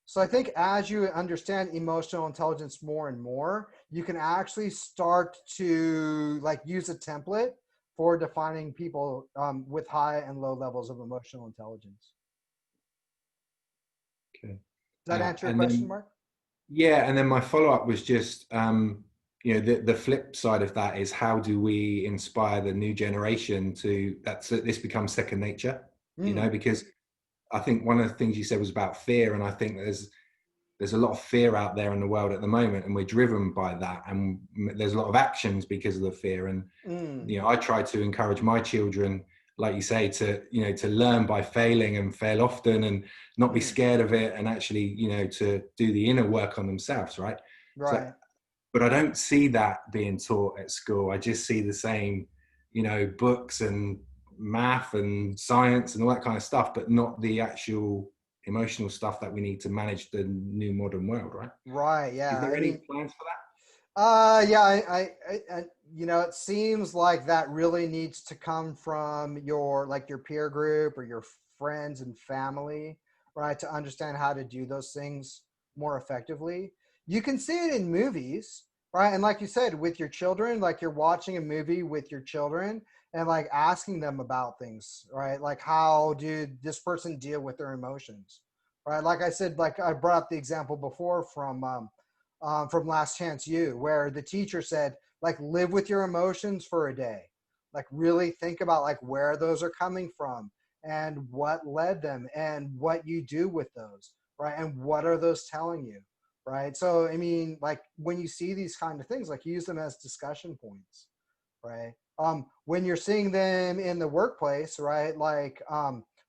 So I think as you understand emotional intelligence more and more, you can actually start to like use a template for defining people with high and low levels of emotional intelligence. Okay. Does that answer your question, Mark? Yeah, and then my follow-up was just, the flip side of that is, how do we inspire the new generation to this becomes second nature? Because I think one of the things you said was about fear, and I think there's a lot of fear out there in the world at the moment, and we're driven by that, and there's a lot of actions because of the fear. And I try to encourage my children, like you say, to learn by failing and fail often, and not be scared of it, and actually to do the inner work on themselves, right? But I don't see that being taught at school. I just see the same books and math and science and all that kind of stuff, but not the actual emotional stuff that we need to manage the new modern world, right? Right. Yeah. Is there any plans for that? Yeah. It seems like that really needs to come from your peer group or your friends and family, right? To understand how to do those things more effectively. You can see it in movies, right? And like you said, with your children, like you're watching a movie with your children, and like asking them about things, right? Like, how did this person deal with their emotions, right? Like I said, like I brought up the example before from Last Chance U, where the teacher said, like, live with your emotions for a day. Like, really think about like where those are coming from and what led them and what you do with those, right? And what are those telling you, right? So, I mean, like when you see these kind of things, like use them as discussion points, right? When you're seeing them in the workplace, right? Like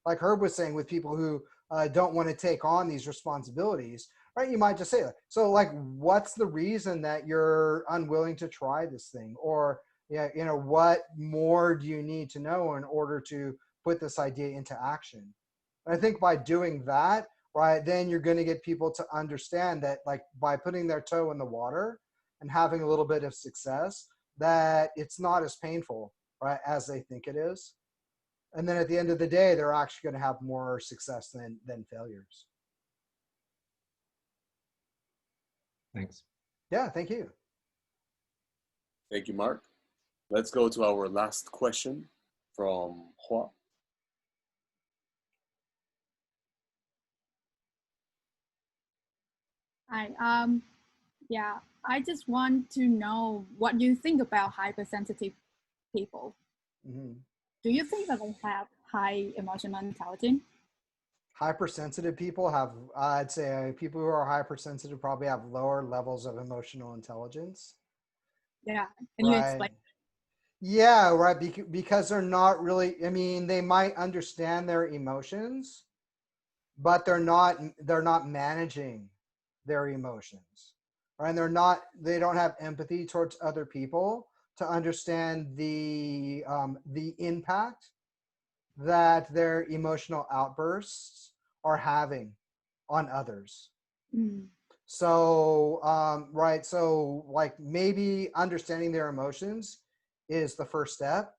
Herb was saying, with people who don't want to take on these responsibilities, right? You might just say, so like, what's the reason that you're unwilling to try this thing? Or, yeah, you know, what more do you need to know in order to put this idea into action? And I think by doing that, right, then you're going to get people to understand that, like, by putting their toe in the water and having a little bit of success, that it's not as painful, right, as they think it is. And then at the end of the day, they're actually going to have more success than failures. Thanks. Yeah, thank you. Thank you, Mark. Let's go to our last question from Hua. Hi. Yeah, I just want to know what you think about hypersensitive people. Mm-hmm. Do you think that they have high emotional intelligence? Hypersensitive people have, I'd say people who are hypersensitive probably have lower levels of emotional intelligence. Yeah, can you explain? Yeah, right, because they're not really, I mean, they might understand their emotions, but they're not managing their emotions, right? And they don't have empathy towards other people to understand the impact that their emotional outbursts are having on others. Mm. So, right. So like maybe understanding their emotions is the first step,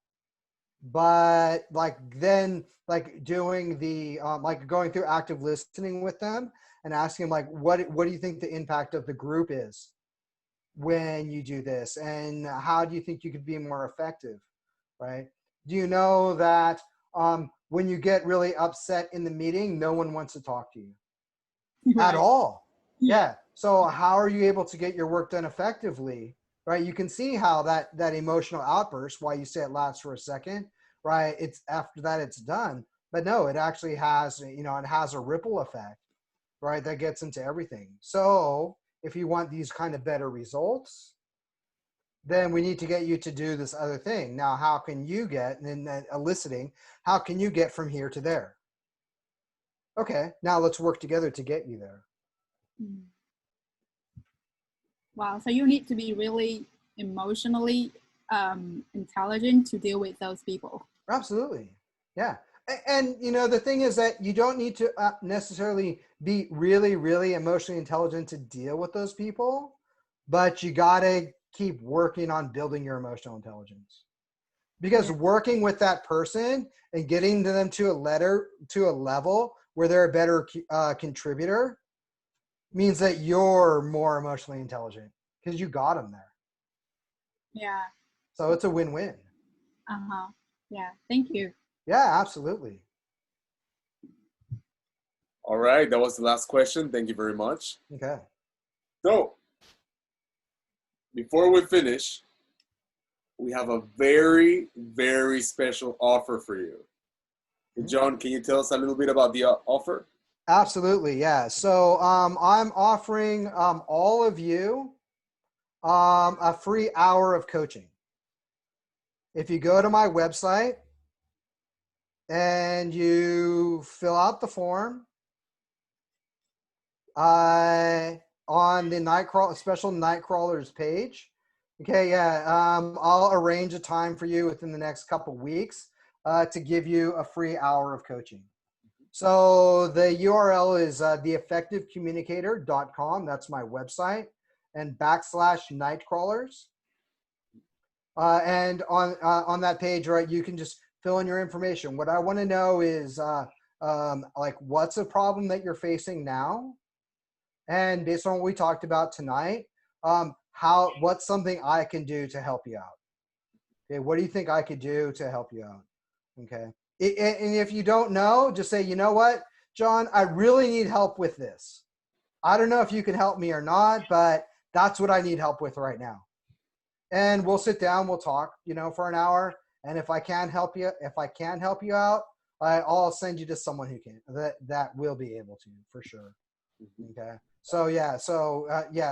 but like then like doing the, like going through active listening with them and asking them like, what do you think the impact of the group is when you do this? And how do you think you could be more effective, right? Do you know that when you get really upset in the meeting, no one wants to talk to you right. at all? Yeah. So how are you able to get your work done effectively, right? You can see how that emotional outburst, why you say it lasts for a second, right? It's after that it's done. But no, it actually has, you know, it has a ripple effect, right? That gets into everything. So if you want these kind of better results, then we need to get you to do this other thing. Now, how can you get, and then eliciting, how can you get from here to there? Okay, now let's work together to get you there. Wow, so you need to be really emotionally intelligent to deal with those people. Absolutely, yeah. And you know, the thing is that you don't need to necessarily be really, really emotionally intelligent to deal with those people, but you gotta keep working on building your emotional intelligence. Because working with that person and getting to them to a level where they're a better contributor means that you're more emotionally intelligent because you got them there. Yeah. So it's a win-win. Uh-huh. Yeah. Thank you. Yeah, absolutely. All right. That was the last question. Thank you very much. Okay. So before we finish, we have a very, very special offer for you. John, can you tell us a little bit about the offer? Absolutely, yeah. So I'm offering all of you a free hour of coaching. If you go to my website and you fill out the form on the special Nightcrawlers page, okay, yeah, I'll arrange a time for you within the next couple weeks to give you a free hour of coaching. So the URL is theeffectivecommunicator.com. That's my website, and /Nightcrawlers. And on that page, right, you can just fill in your information. What I want to know is like, what's a problem that you're facing now? And based on what we talked about tonight, what's something I can do to help you out? Okay, what do you think I could do to help you out? Okay, and if you don't know, just say, you know what, John, I really need help with this. I don't know if you can help me or not, but that's what I need help with right now. And we'll sit down, we'll talk, for an hour. And if I can help you, out, I'll send you to someone who can, that will be able to, for sure. Okay. So yeah,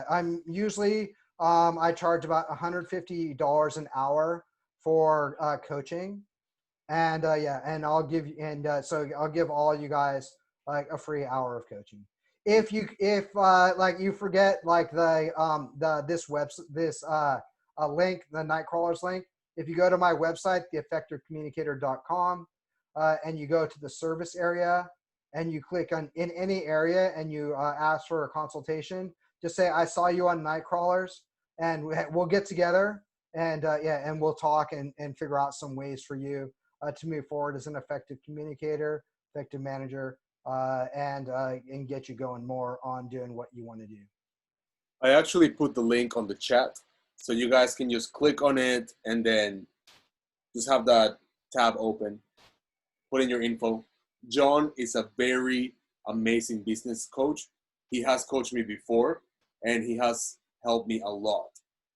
I'm usually, I charge about $150 an hour for coaching. And and I'll give so I'll give all you guys like a free hour of coaching. If you forget like this link, the Nightcrawlers link, if you go to my website, theeffectivecommunicator.com, and you go to the service area and you click on in any area and you ask for a consultation, just say, I saw you on Nightcrawlers, and we'll get together and and we'll talk and figure out some ways for you to move forward as an effective communicator, effective manager, and get you going more on doing what you want to do. I actually put the link on the chat, so you guys can just click on it and then just have that tab open, put in your info. John is a very amazing business coach. He has coached me before, and he has helped me a lot,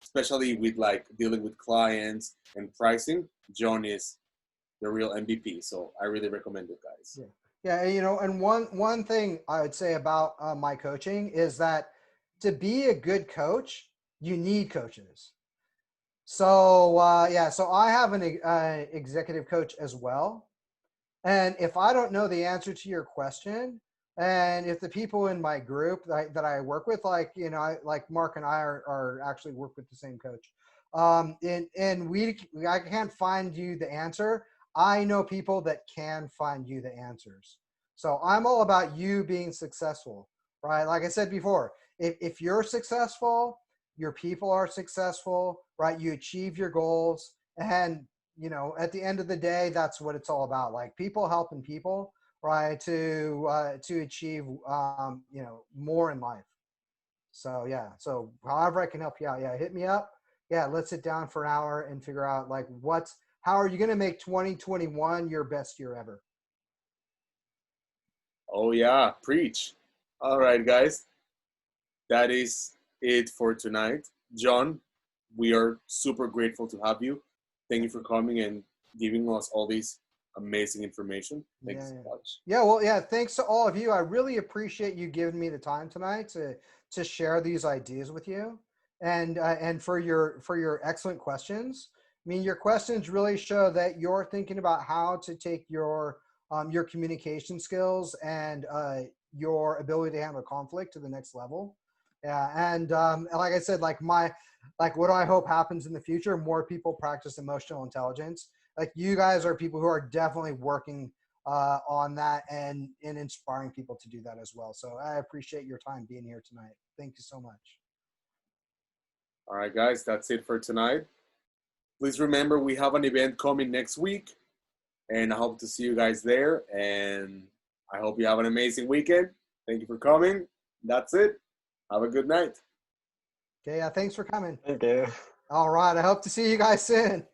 especially with like dealing with clients and pricing. John is the real MVP, so I really recommend it, guys. Yeah, and one thing I would say about my coaching is that to be a good coach, you need coaches. So so I have an executive coach as well, and if I don't know the answer to your question, and if the people in my group that I work with, like like Mark and I are actually work with the same coach, and I can't find you the answer. I know people that can find you the answers. So I'm all about you being successful, right? Like I said before, if you're successful, your people are successful, right? You achieve your goals. And, at the end of the day, that's what it's all about. Like people helping people, right? To achieve, more in life. So, yeah. So however I can help you out, hit me up. Yeah. Let's sit down for an hour and figure out like how are you going to make 2021 your best year ever? Oh yeah, preach. All right, guys. That is it for tonight. John, we are super grateful to have you. Thank you for coming and giving us all this amazing information. Thanks so much. Yeah, well, thanks to all of you. I really appreciate you giving me the time tonight to share these ideas with you, and for your excellent questions. I mean, your questions really show that you're thinking about how to take your communication skills and your ability to handle conflict to the next level. Yeah, and like I said, what do I hope happens in the future? More people practice emotional intelligence. Like you guys are people who are definitely working on that and inspiring people to do that as well. So I appreciate your time being here tonight. Thank you so much. All right, guys, that's it for tonight. Please remember we have an event coming next week, and I hope to see you guys there. And I hope you have an amazing weekend. Thank you for coming. That's it. Have a good night. Okay, thanks for coming. Thank you. All right, I hope to see you guys soon.